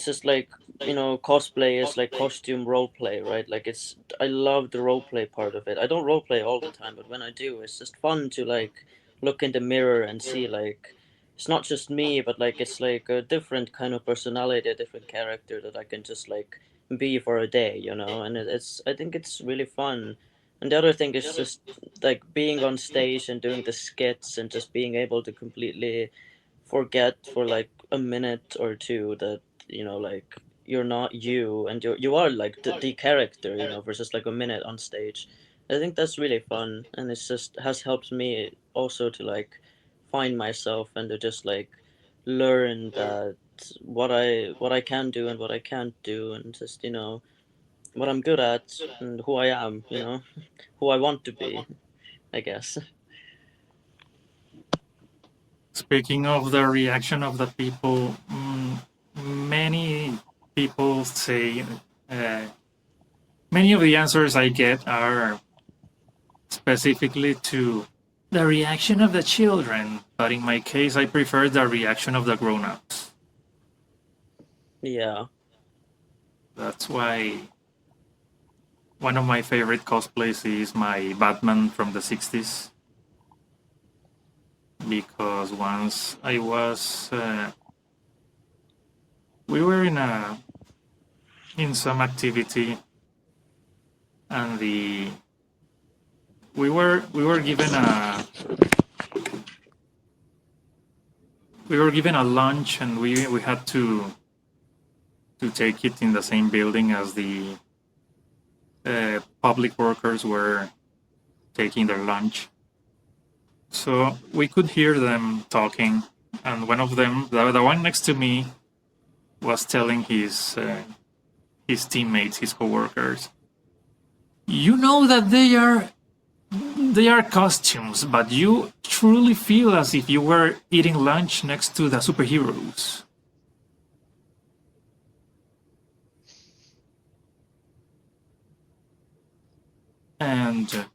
just like, cosplay is like costume role play, right? Like, I love the role play part of it. I don't role play all the time, but when I do, it's just fun to like look in the mirror and see like it's not just me, but like it's like a different kind of personality, a different character that I can just like be for a day, and it's I think it's really fun. And the other thing is just like being on stage and doing the skits and just being able to completely forget for like a minute or two that like you're not you, and you are like the character, for just like a minute on stage. I think that's really fun, and it's just has helped me also to like find myself and to just like learn that what I can do and what I can't do, and just what I'm good at and who I am, who I want to be, I guess. Speaking of the reaction of the people, many people say uh, many of the answers I get are specifically to the reaction of the children, but in my case, I prefer the reaction of the grown-ups. Yeah. That's why one of my favorite cosplays is my Batman from the 60s. Because once I was, we were in some activity, and we were given a lunch, and we had to take it in the same building as the public workers were taking their lunch. So we could hear them talking, and one of them, the one next to me, was telling his teammates, his coworkers, you know that they are costumes, but you truly feel as if you were eating lunch next to the superheroes. And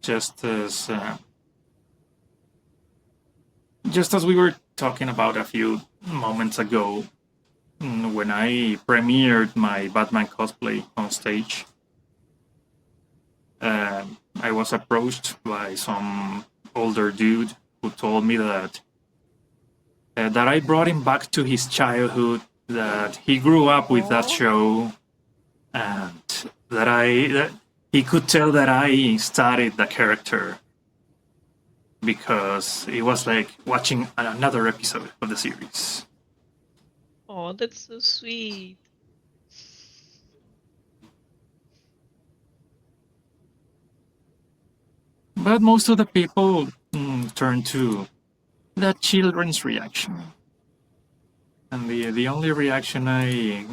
just as just as we were talking about a few moments ago, when I premiered my Batman cosplay on stage, I was approached by some older dude who told me that I brought him back to his childhood, that he grew up with that show, and that he could tell that I studied the character because it was like watching another episode of the series. Oh, that's so sweet. But most of the people turn to the children's reaction. And the only reaction I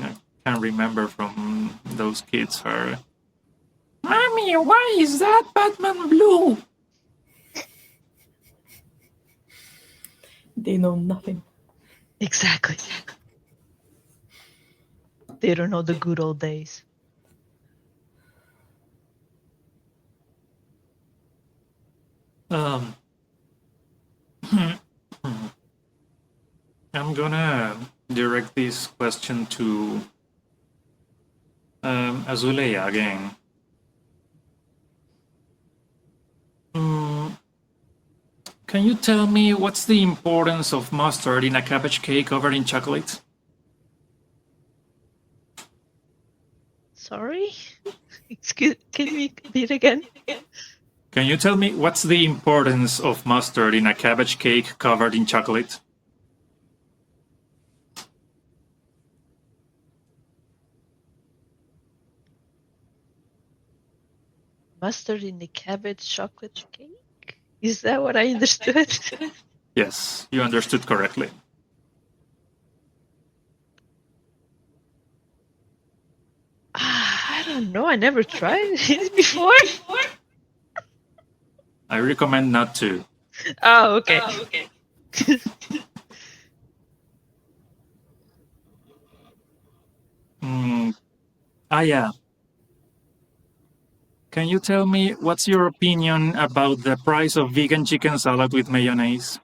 can remember from those kids are, Mommy, why is that Batman blue? They know nothing. Exactly. They don't know the good old days. I'm gonna direct this question to Azu.Lea again. Can you tell me what's the importance of mustard in a cabbage cake covered in chocolate? Sorry? Excuse, can you repeat again? Can you tell me what's the importance of mustard in a cabbage cake covered in chocolate? Mustard in the cabbage chocolate cake? Is that what I understood? Yes, you understood correctly. I don't No, I never tried it before. I recommend not to. Oh, okay. Mm, yeah. Can you tell me what's your opinion about the price of vegan chicken salad with mayonnaise?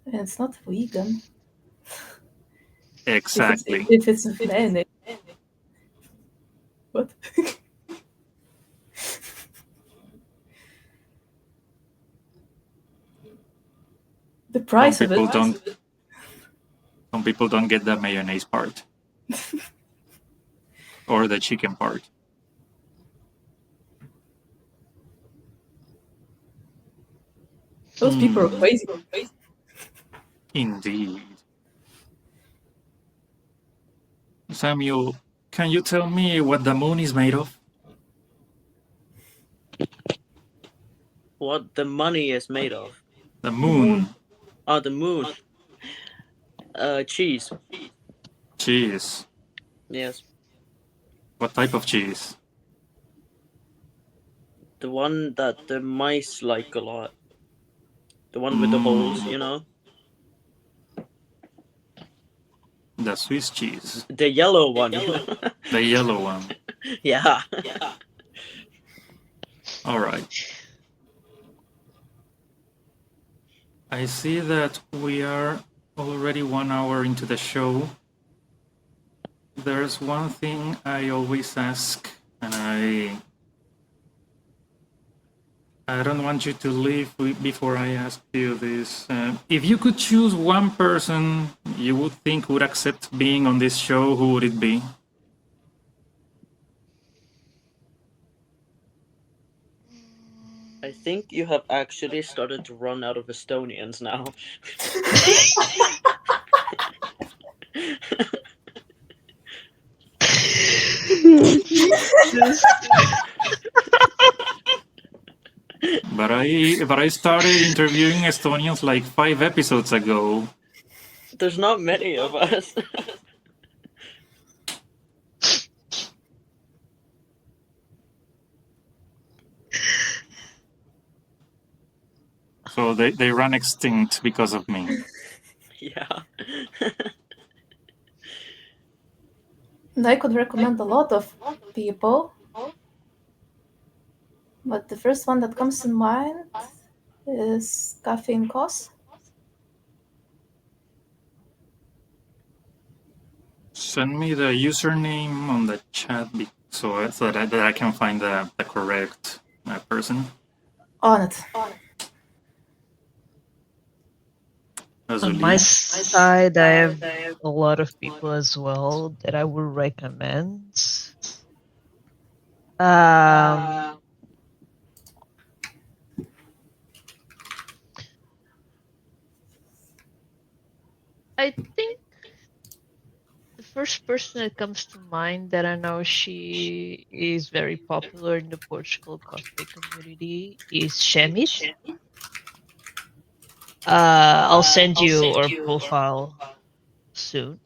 It's not vegan. Exactly. If it's mayonnaise. What? The Some price of it. people don't. Some people don't get the mayonnaise part or the chicken part. Those people are crazy. Indeed. Samuel, can you tell me what the moon is made of? What the money is made of? The The moon. moon. Oh, the moon. Cheese. Cheese. Yes, What type of cheese? the one that the mice like a lot. The one with the holes, you know. The Swiss cheese. The yellow one, you know. The yellow one. Yeah. All right. I see that we are already 1 hour into the show. There's one thing I always ask, and I don't want you to leave before I ask you this. If you could choose one person you would think would accept being on this show, who would it be? I think you have actually started to run out of Estonians now. Jesus. But I started interviewing Estonians like 5 episodes ago. There's not many of us. So they ran extinct because of me. Yeah. And I could recommend a lot of people, but the first one that comes to mind is Caffeine Cos. Send me the username on the chat so that I can find the correct person. On it. On my Azu.Lea. side, I have a lot of people as well that I would recommend. Um, I think the first person that comes to mind that I know she is very popular in the Portugal cosplay community is Shemit. I'll send you our profile soon.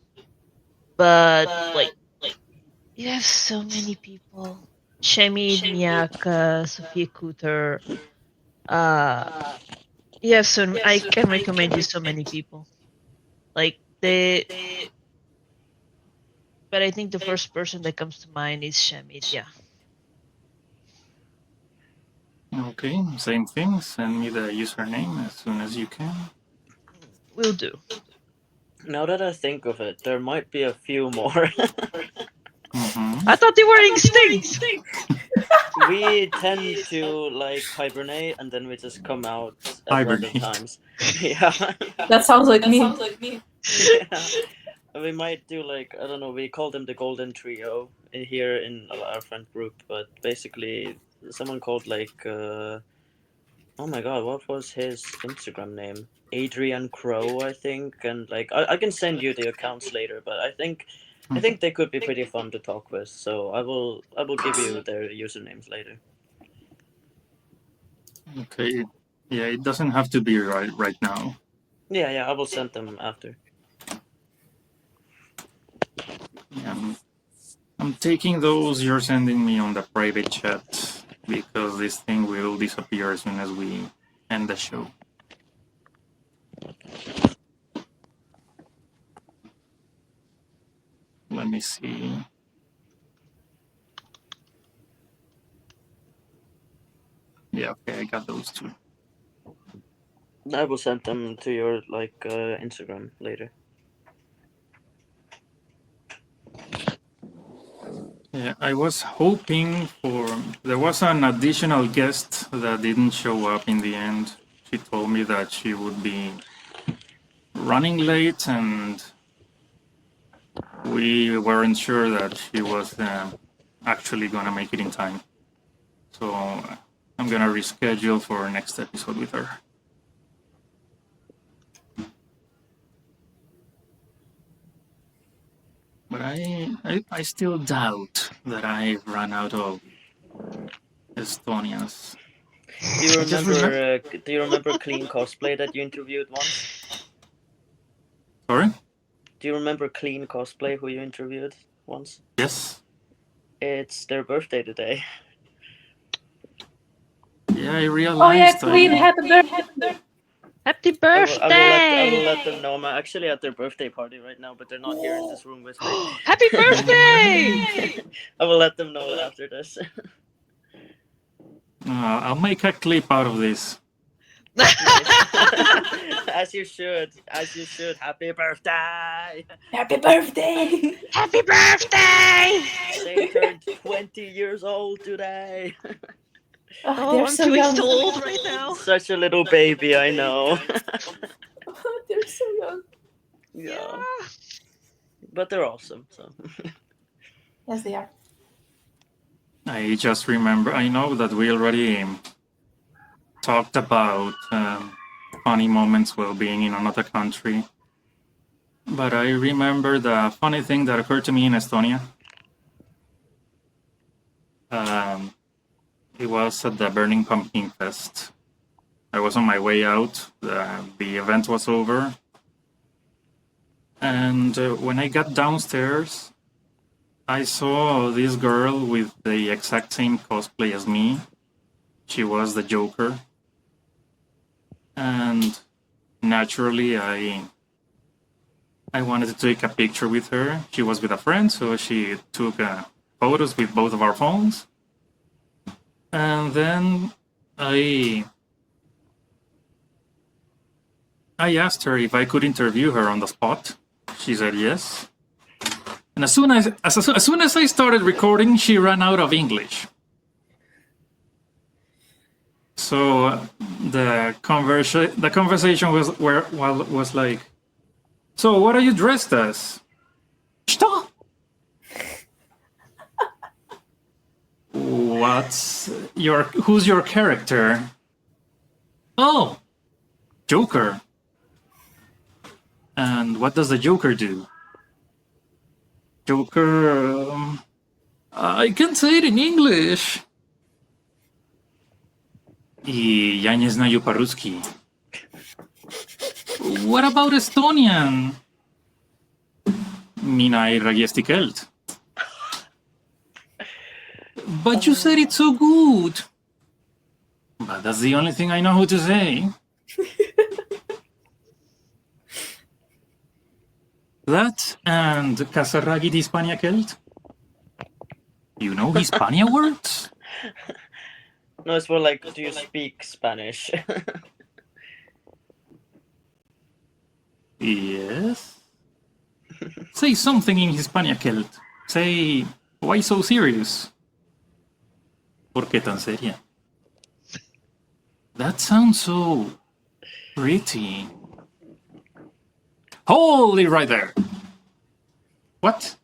But like, you have so many people. Shemit, Miyaka, Sophia Kuter. Uh, yeah, so I can recommend you so many people. Like they, but I think the first person that comes to mind is Shamit. Yeah. Okay, same thing. Send me the username as soon as you can. Will do. Now that I think of it, there might be a few more. I thought they were extinct. We tend to like hibernate and then we just come out at random Hibernate. times. Yeah. That sounds like me. Yeah. We might do like, I don't know, we call them the golden trio here in our friend group, but basically someone called like oh my god, what was his Instagram name? Adrian Crow, I think, and like I can send you the accounts later, but I think they could be pretty fun to talk with, so I will give you their usernames later. Okay. Yeah, it doesn't have to be right now. Yeah, I will send them after. Yeah, I'm taking those you're sending me on the private chat because this thing will disappear as soon as we end the show. Let me see. Yeah, okay, I got those two. I will send them to your Instagram later. Yeah, I was hoping for. There was an additional guest that didn't show up in the end. She told me that she would be running late, and we weren't sure that she was actually gonna make it in time. So I'm gonna reschedule for next episode with her. But I still doubt that I've run out of Estonians. Do you I just remember. remember? Do you remember Clean Cosplay that you interviewed once? Sorry? Do you remember Clean Cosplay who you interviewed once? Yes. It's their birthday today. Yeah, I Oh yeah, realized. Queen, happy birthday! Happy I birthday! will let them know. I'm actually at their birthday party right now, but they're not here in this room with me. Happy birthday! I will let them know after this. I'll make a clip out of this. As you should. As you should. Happy birthday! Happy birthday! Happy birthday! They turned 20 years old today. Oh, Oh, they're I'm so doing young. so old right now. Such a little baby, I know. They're so young. Yeah. But they're awesome, so. Yes, they are. I just remember. I know that we already talked about funny moments while being in another country. But I remember the funny thing that occurred to me in Estonia. It was at the Burning Pumpkin Fest. I was on my way out. The event was over. And when I got downstairs, I saw this girl with the exact same cosplay as me. She was the Joker. And naturally, I wanted to take a picture with her. She was with a friend, so she took photos with both of our phones. And then I asked her if I could interview her on the spot. She said yes. And as soon as I started recording, she ran out of English. So the conversation was like, so what are you dressed as? Что? Who's your character? Oh, Joker. And what does the Joker do? Joker, I can say it in English. И я не знаю по-русски. What about Estonian? Mina är ragestikelt. But you said it so good. But that's the only thing I know how to say. That and Casarragi di Spagna Kelt. You know Hispania words? No, it's more like, do you speak Spanish? Yes. Say something in Hispania Kelt. Say, why so serious? ¿Por qué tan seria? That sounds so pretty. Hold it right there. What?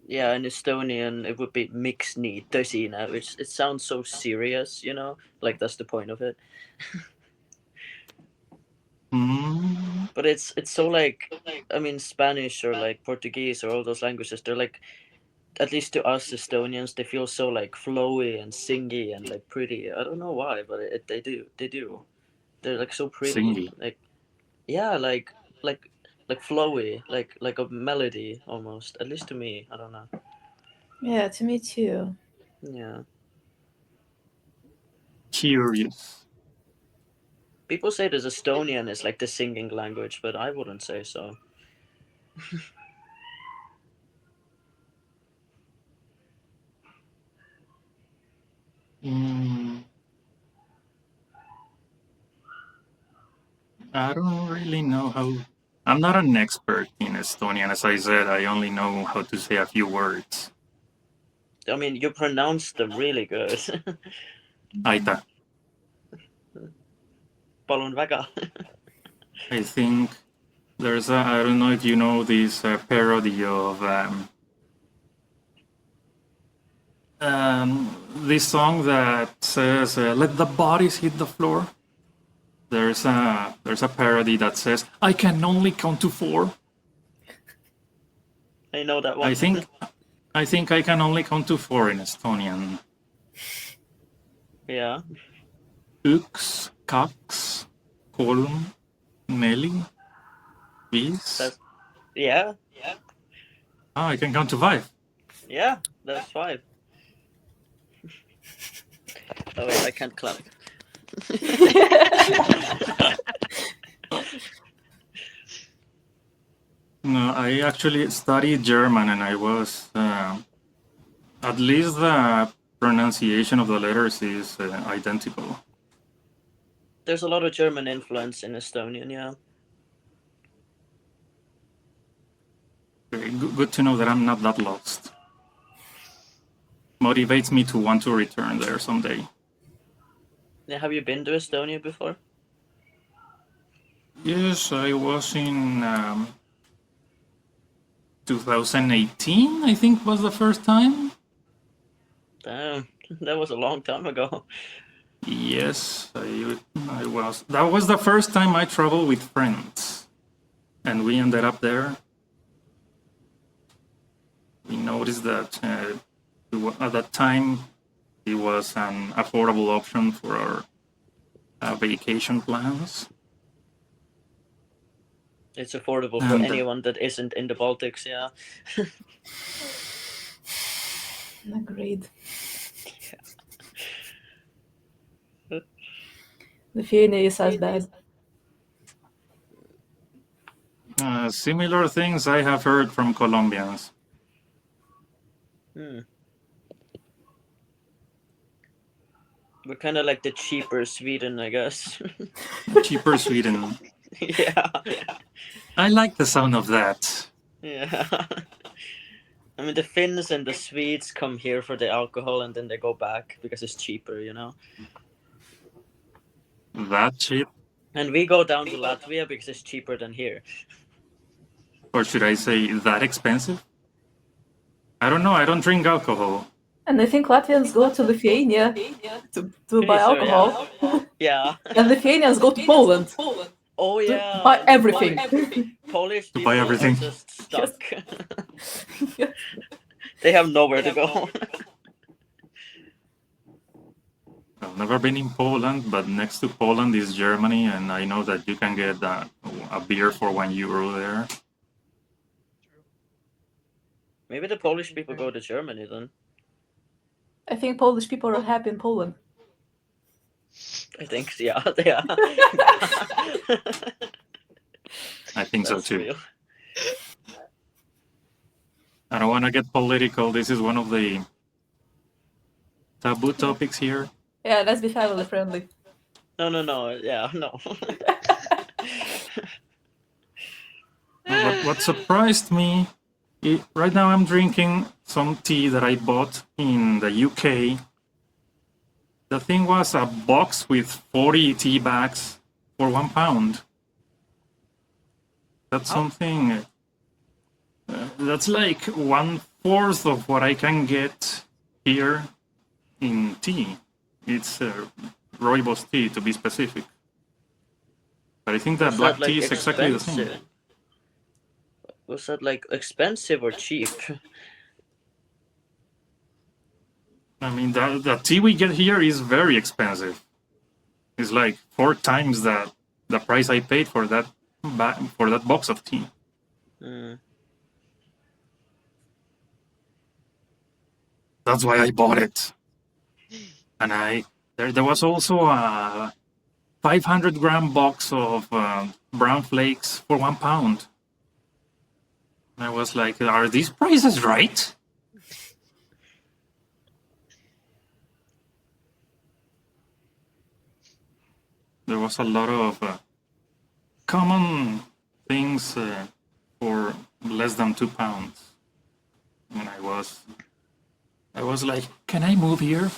Yeah, in Estonian it would be miksni tõsine, which it sounds so serious, you know? Like that's the point of it. But it's so like, I mean, Spanish or like Portuguese or all those languages, they're like at least to us Estonians, they feel so like flowy and singy and like pretty. I don't know why, but they do. They do. They're like so pretty. Singy. Like yeah, like like flowy, like a melody almost. At least to me, I don't know. Yeah, to me too. Yeah. Curious. People say that Estonian is like the singing language, but I wouldn't say so. Mm, I don't really know how. I'm not an expert in Estonian, as I said. I only know how to say a few words. I mean, you pronounce them really good. Aita. Palun väga. I think there's a. I don't know if you know this parody of this song that says "Let the bodies hit the floor." There's a parody that says "I can only count to 4." I know that one. I think I can only count to 4 in Estonian. Yeah. Üks, kaks, kolm, neli, viis. That's yeah. Ah, I can count to 5. Yeah, that's 5. Oh wait, I can't clap. No, I actually studied German, and I was at least the pronunciation of the letters is identical. There's a lot of German influence in Estonian, yeah. Very good to know that I'm not that lost. Motivates me to want to return there someday. Yeah, have you been to Estonia before? Yes, I was in 2018, I think was the first time. Damn, that was a long time ago. Yes, I was. That was the first time I traveled with friends. And we ended up there. We noticed that at that time it was an affordable option for our vacation plans. It's affordable for anyone that isn't in the Baltics, yeah. Agreed. Lithuania is as bad. Similar things I have heard from Colombians. We're kind of like the cheaper Sweden, I guess. Cheaper Sweden. Yeah. I like the sound of that. Yeah. I mean, the Finns and the Swedes come here for the alcohol and then they go back because it's cheaper, you know? That cheap? And we go down to Latvia because it's cheaper than here. Or should I say that expensive? I don't know, I don't drink alcohol. And I think Latvians go to Lithuania to buy alcohol. Yeah. And Lithuanians go to Poland. Oh yeah. To buy everything. Polish people To buy everything. are just stuck. They have nowhere to go. I've never been in Poland, but next to Poland is Germany, and I know that you can get a beer for €1 there. Maybe the Polish people go to Germany then. I think Polish people are happy in Poland. I think, yeah, they are. I think so That's too. real. I don't want to get political. This is one of the taboo topics here. Yeah, let's be family friendly. No, yeah, no. But what surprised me, right now I'm drinking some tea that I bought in the UK. The thing was a box with 40 tea bags for £1. That's something. That's like 1/4 of what I can get here in tea. It's rooibos tea, to be specific. But I think that Was black that, like, tea is exactly the same. expensive? Was that like expensive or cheap? I mean, the tea we get here is very expensive. It's like 4 times the price I paid for that box of tea. Mm. That's why I bought it. And there was also a 500-gram box of brown flakes for £1. And I was like, are these prices right? There was a lot of common things for less than £2. And I was like, can I move here?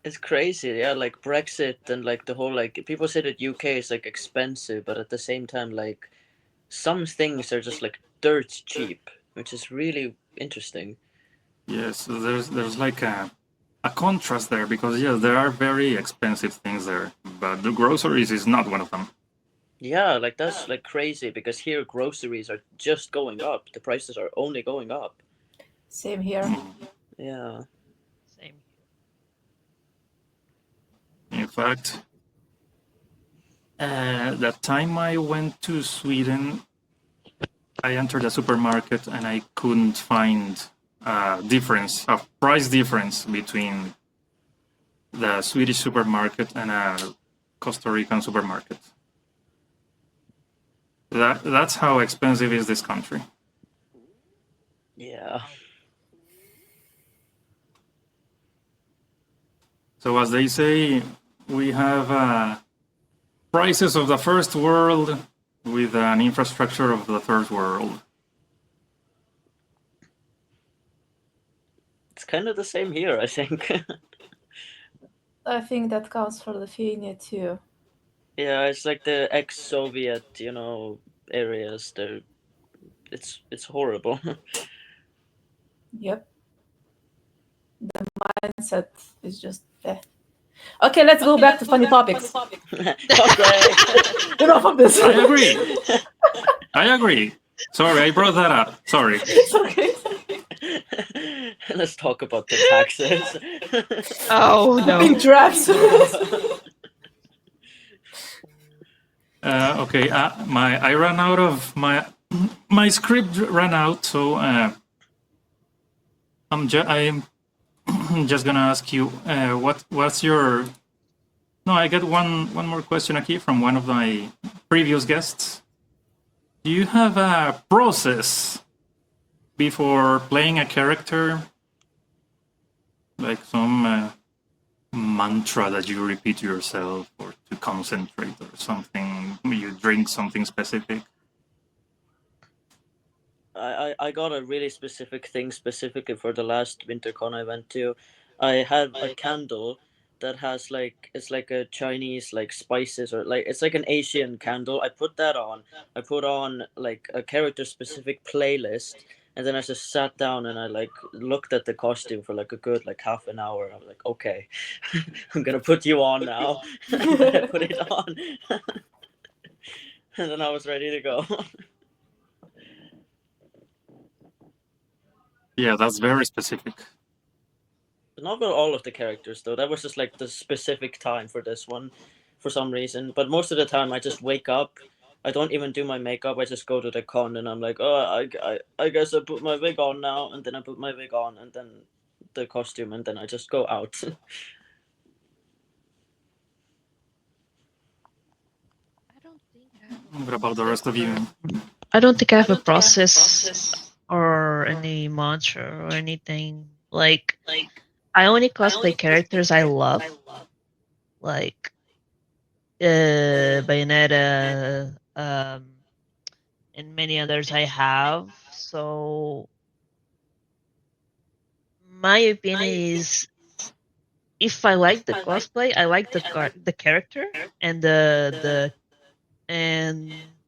It's crazy, yeah. Like Brexit and like the whole like people say that UK is like expensive, but at the same time, like some things are just like dirt cheap, which is really interesting. Yes, so there's like a contrast there because yes, there are very expensive things there, but the groceries is not one of them. Yeah, like that's like crazy because here groceries are just going up. The prices are only going up. Same here. Yeah. Same. In fact, that time I went to Sweden, I entered a supermarket and I couldn't find a price difference between the Swedish supermarket and a Costa Rican supermarket. That's how expensive is this country. Yeah. So as they say, we have prices of the first world with an infrastructure of the third world. It's kind of the same here, I think. I think that counts for Lithuania too. Yeah, it's like the ex-Soviet, areas. It's horrible. Yep. The mindset is just Okay, let's go back to funny topics. Okay. Enough of this. I agree. I agree. Sorry, I brought that up. Sorry. It's okay. Let's talk about the taxes. Oh no. Pink drafts. Okay, I ran out of my script ran out, so I'm just gonna ask you what's your. No, I got one more question here from one of my previous guests. Do you have a process before playing a character, like some mantra that you repeat to yourself, or to concentrate, or something? You drink something specific. I got a really specific thing specifically for the last WinterCon I went to. I have a candle that has like it's like a Chinese like spices or like it's like an Asian candle. I put that on. I put on like a character specific playlist, and then I just sat down and I like looked at the costume for like a good like half an hour. I was like, okay, I'm gonna put you on now. And then I put it on, and then I was ready to go. Yeah, that's very specific. Not with all of the characters though. That was just like the specific time for this one, for some reason. But most of the time, I just wake up. I don't even do my makeup. I just go to the con and I'm like, oh, I guess I put my wig on now, and then I put my wig on, and then the costume, and then I just go out. I don't think I have a What about the rest of you? I don't think I have a process or any mantra or anything. Like I only cosplay characters I love, like Bayonetta, and many others I have. So my opinion is, if I like the cosplay, I like the character and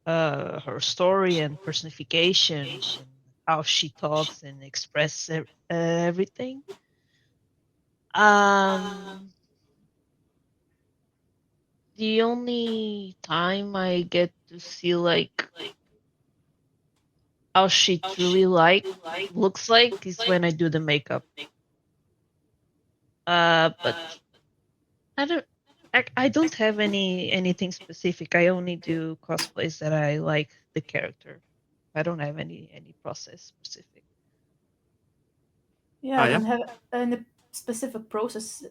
her story and personification and how she talks and expresses everything. Um, the only time I get to see like how she truly looks like is when I do the makeup. But I don't have anything specific. I only do cosplays that I like the character. I don't have any process specific. Yeah, Ah, I yeah. don't have any specific process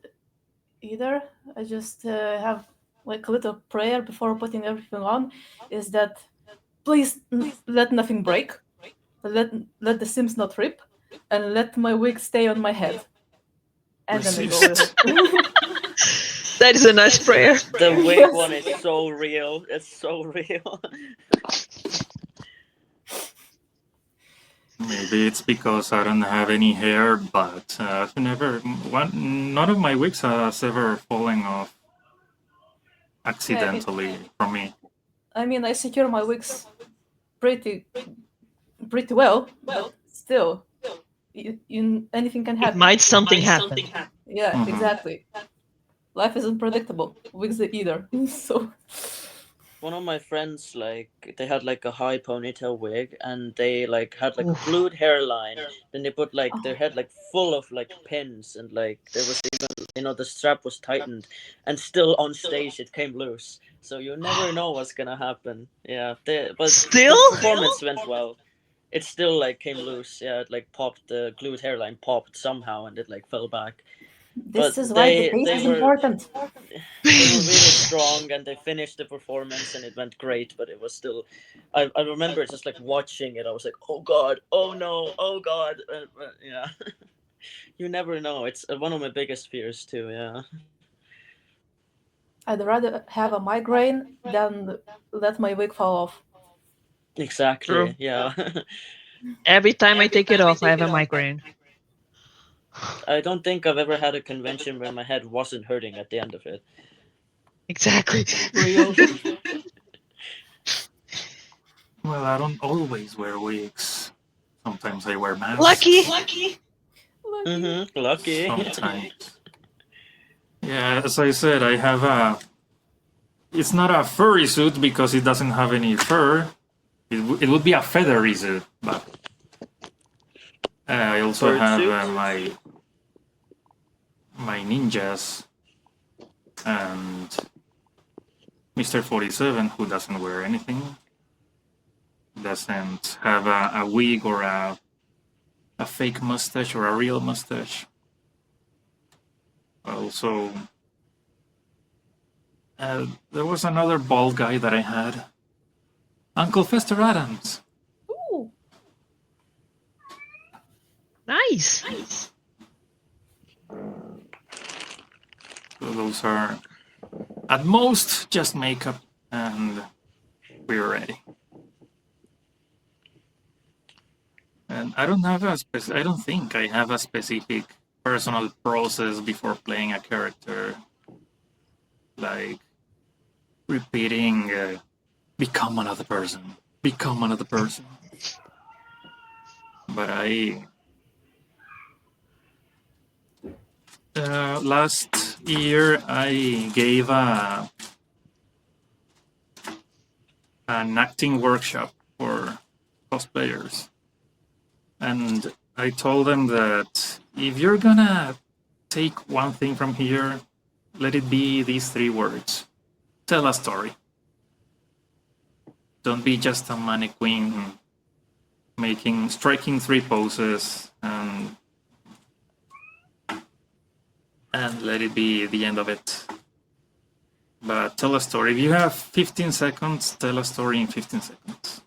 either. I just have like a little prayer before putting everything on. Is that please let nothing break, let the sims not rip, and let my wig stay on my head, and then I go with Resist. it. That is a nice prayer. The wig Yes. one is so real. It's so real. Maybe it's because I don't have any hair, but none of my wigs has ever fallen off Yeah, accidentally from me. I mean, I secure my wigs pretty pretty well, but still, anything can It happen. might something happen. Yeah, Mhm. exactly. Life is unpredictable. Wigs either. So One of my friends, like, they had like a high ponytail wig, and they like had like a Oof. glued hairline. Then they put like their oh, head like full of like pins, and like there was even, the strap was tightened, and still on stage it came loose. So you never know what's gonna happen. Yeah, but Still? the performance went well. It still like came loose. Yeah, it like popped, the glued hairline popped somehow, and it like fell back. But this is why the base they is were important. they were really strong, and they finished the performance, and it went great. But it was still, I remember just like watching it, I was like, oh god, oh no, oh god. Yeah. You never know. It's one of my biggest fears too. Yeah. I'd rather have a migraine than let my wig fall off. True. Exactly. Yeah. Every time I take it off, I have a migraine. I don't think I've ever had a convention where my head wasn't hurting at the end of it. Exactly. Real. Well, I don't always wear wigs. Sometimes I wear Lucky. masks. Lucky. Mm-hmm. Lucky. Sometimes. Yeah, as I said, I have a. It's not a furry suit because it doesn't have any fur. It would be a feathery suit, but I also Bird have suit. my ninjas and Mr. 47, who doesn't wear anything, doesn't have a wig or a fake mustache or a real mustache. Also, there was another bald guy that I had, Uncle Fester Adams. Ooh. Nice. So those are at most just makeup, and we're ready. And I don't have I don't think I have a specific personal process before playing a character, like repeating, become another person, become another person. But last year I gave an acting workshop for cosplayers, and I told them that if you're gonna take one thing from here, let it be these three words: tell a story. Don't be just a mannequin striking three poses and let it be the end of it. But tell a story. If you have 15 seconds, tell a story in 15 seconds.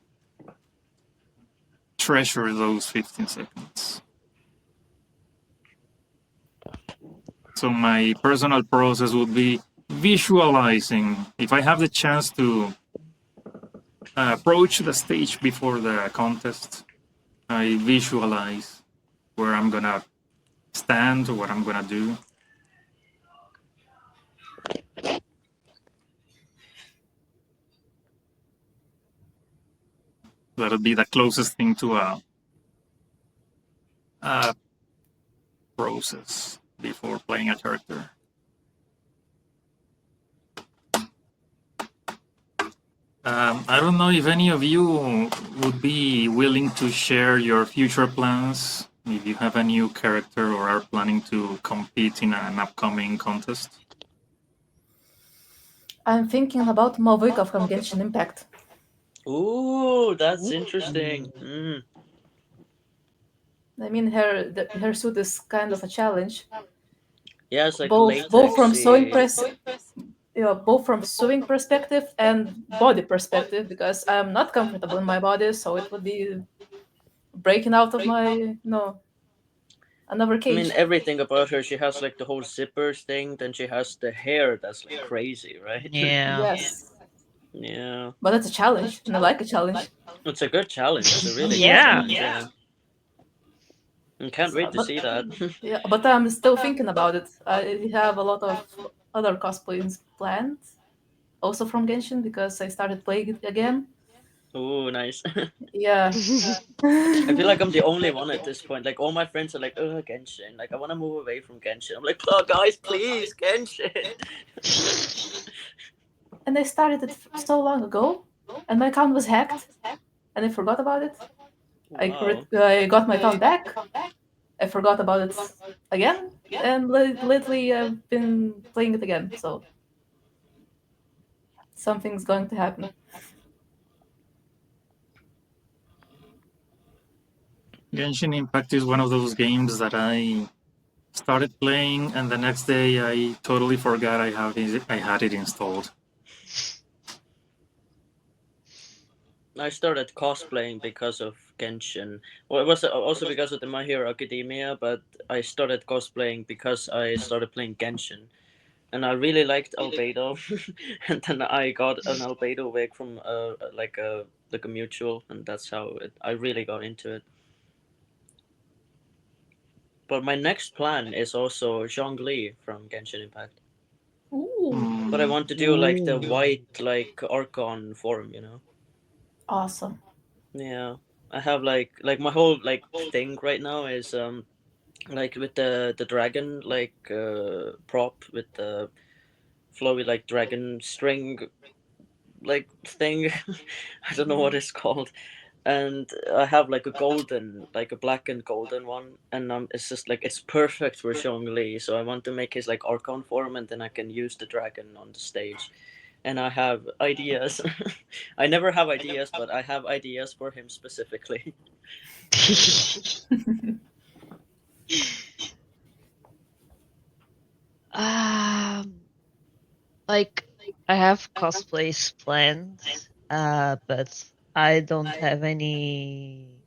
Treasure those 15 seconds. So my personal process would be visualizing. If I have the chance to approach the stage before the contest, I visualize where I'm gonna stand, what I'm gonna do. That'll be the closest thing to a process before playing a character. I don't know if any of you would be willing to share your future plans. If you have a new character or are planning to compete in an upcoming contest. I'm thinking about Mavuika from Genshin Impact. Ooh, that's interesting. Mm. I mean, her suit is kind of a challenge, Yeah, it's like both from latexy. both from sewing perspective and body perspective, because I'm not comfortable in my body, so it would be breaking out of my another I mean, cage. everything about her. She has like the whole zippers thing. Then she has the hair that's like crazy, right? Yeah. Yes, Yeah, but it's a challenge, and I like a challenge. it's a good challenge. It's a really good Yeah. challenge. Yeah, I can't So, wait to see that. yeah, but I'm still thinking about it. I have a lot of other cosplays planned, also from Genshin, because I started playing it again. Ooh, nice. Yeah. I feel like I'm the only one at this point. Like all my friends are like, "Oh, Genshin." Like I want to move away from Genshin. I'm like, "Oh, guys, please, Genshin." And I started it so long ago, and my account was hacked, and I forgot about it. Wow. I got my account back. I forgot about it again, and lately I've been playing it again. So something's going to happen. Genshin Impact is one of those games that I started playing, and the next day I totally forgot I had it installed. I started cosplaying because of Genshin. Well, it was also because of the My Hero Academia, but I started cosplaying because I started playing Genshin, and I really liked Albedo, and then I got an Albedo wig from like a mutual, and that's how I really got into it. But my next plan is also Zhongli from Genshin Impact. Ooh, But I Mm, want to do like the white like Archon form, you know. awesome. Yeah, I have like my whole like thing right now is like with the dragon like prop with the flowy like dragon string like thing. I don't know what it's called, and I have like a golden, like a black and golden one, and it's just like it's perfect for Zhongli. So I want to make his like Archon form, and then I can use the dragon on the stage. And I have ideas. I never have ideas, but I have ideas for him specifically. um, like I have cosplays planned, but I don't have any.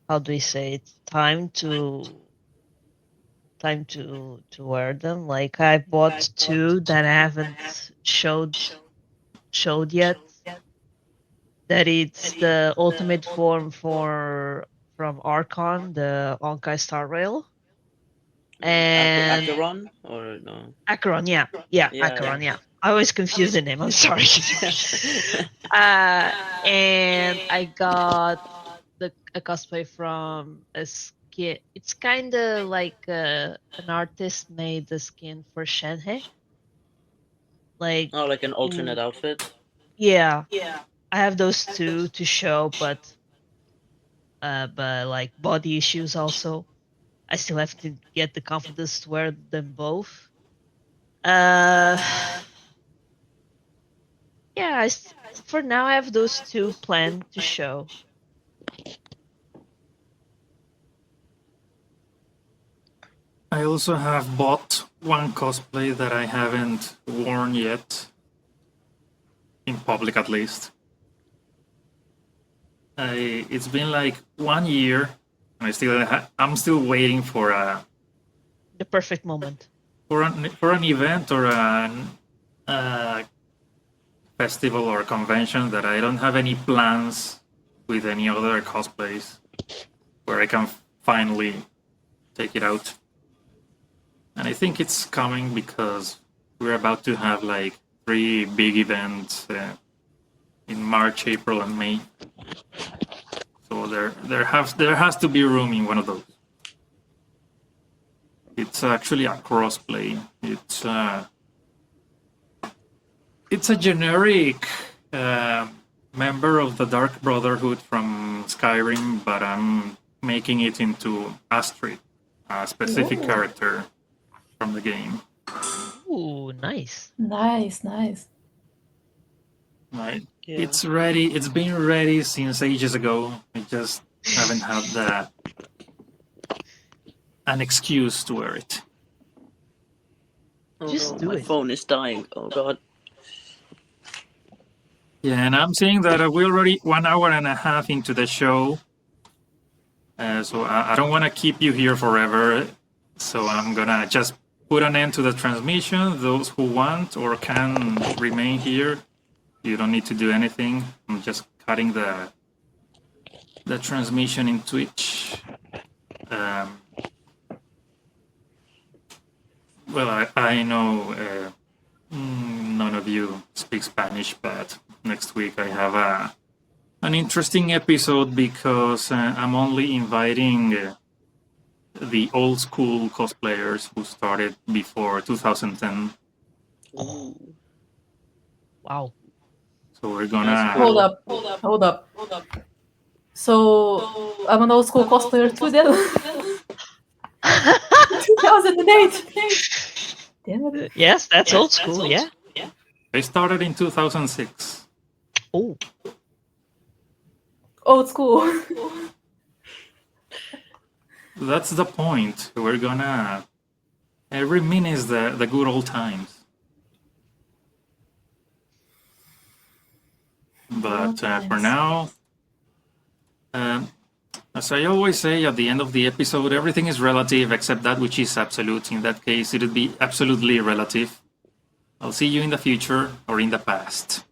How do we say it? Time to wear them. Like I bought two that I haven't showed yet. That it's the ultimate form from Archon, the Onkai Star Rail, and Acheron or no? Acheron. Yeah, Yeah, Acheron. Yeah, I always confuse the name. I'm sorry. yeah. uh, and I got a cosplay from a skin. It's kind of like an artist made the skin for Shenhe. Like, Oh, like an alternate mm, outfit. yeah, I have those two to show, but like body issues also. I still have to get the confidence to wear them both. Uh, yeah, for now I have those two planned to show. I also have bought one cosplay that I haven't worn yet, in public at least. It's been like 1 year, and I'm still waiting for The perfect moment. an event or an festival or convention that I don't have any plans with any other cosplays where I can finally take it out. And I think it's coming because we're about to have like 3 big events in March, April, and May. So there has to be room in one of those. It's actually a crossplay. It's a generic member of the Dark Brotherhood from Skyrim, but I'm making it into Astrid, a specific Ooh. character from the game. Ooh, nice. Nice, nice. Right. Yeah. It's ready. It's been ready since ages ago. I just haven't had an excuse to wear it. Oh Just no, do my it. phone is dying. Oh god. Yeah, and I'm seeing that we're already 1.5 hours into the show. So I don't want to keep you here forever. So I'm gonna just put an end to the transmission. Those who want or can remain here, you don't need to do anything. I'm just cutting the transmission in Twitch. Well, I know none of you speak Spanish, but next week I have an interesting episode because I'm only inviting the old school cosplayers who started before 2010. Oh. Wow. So we're That's gonna. cool. Hold up. So I'm an old school cosplayer too then. 2008. Damn it. Yes, that's old school. Yeah. I started in 2006. Oh. Old school. That's the point. We're gonna reminisce the good old times. But for now, as I always say at the end of the episode, everything is relative except that which is absolute. In that case, it would be absolutely relative. I'll see you in the future or in the past.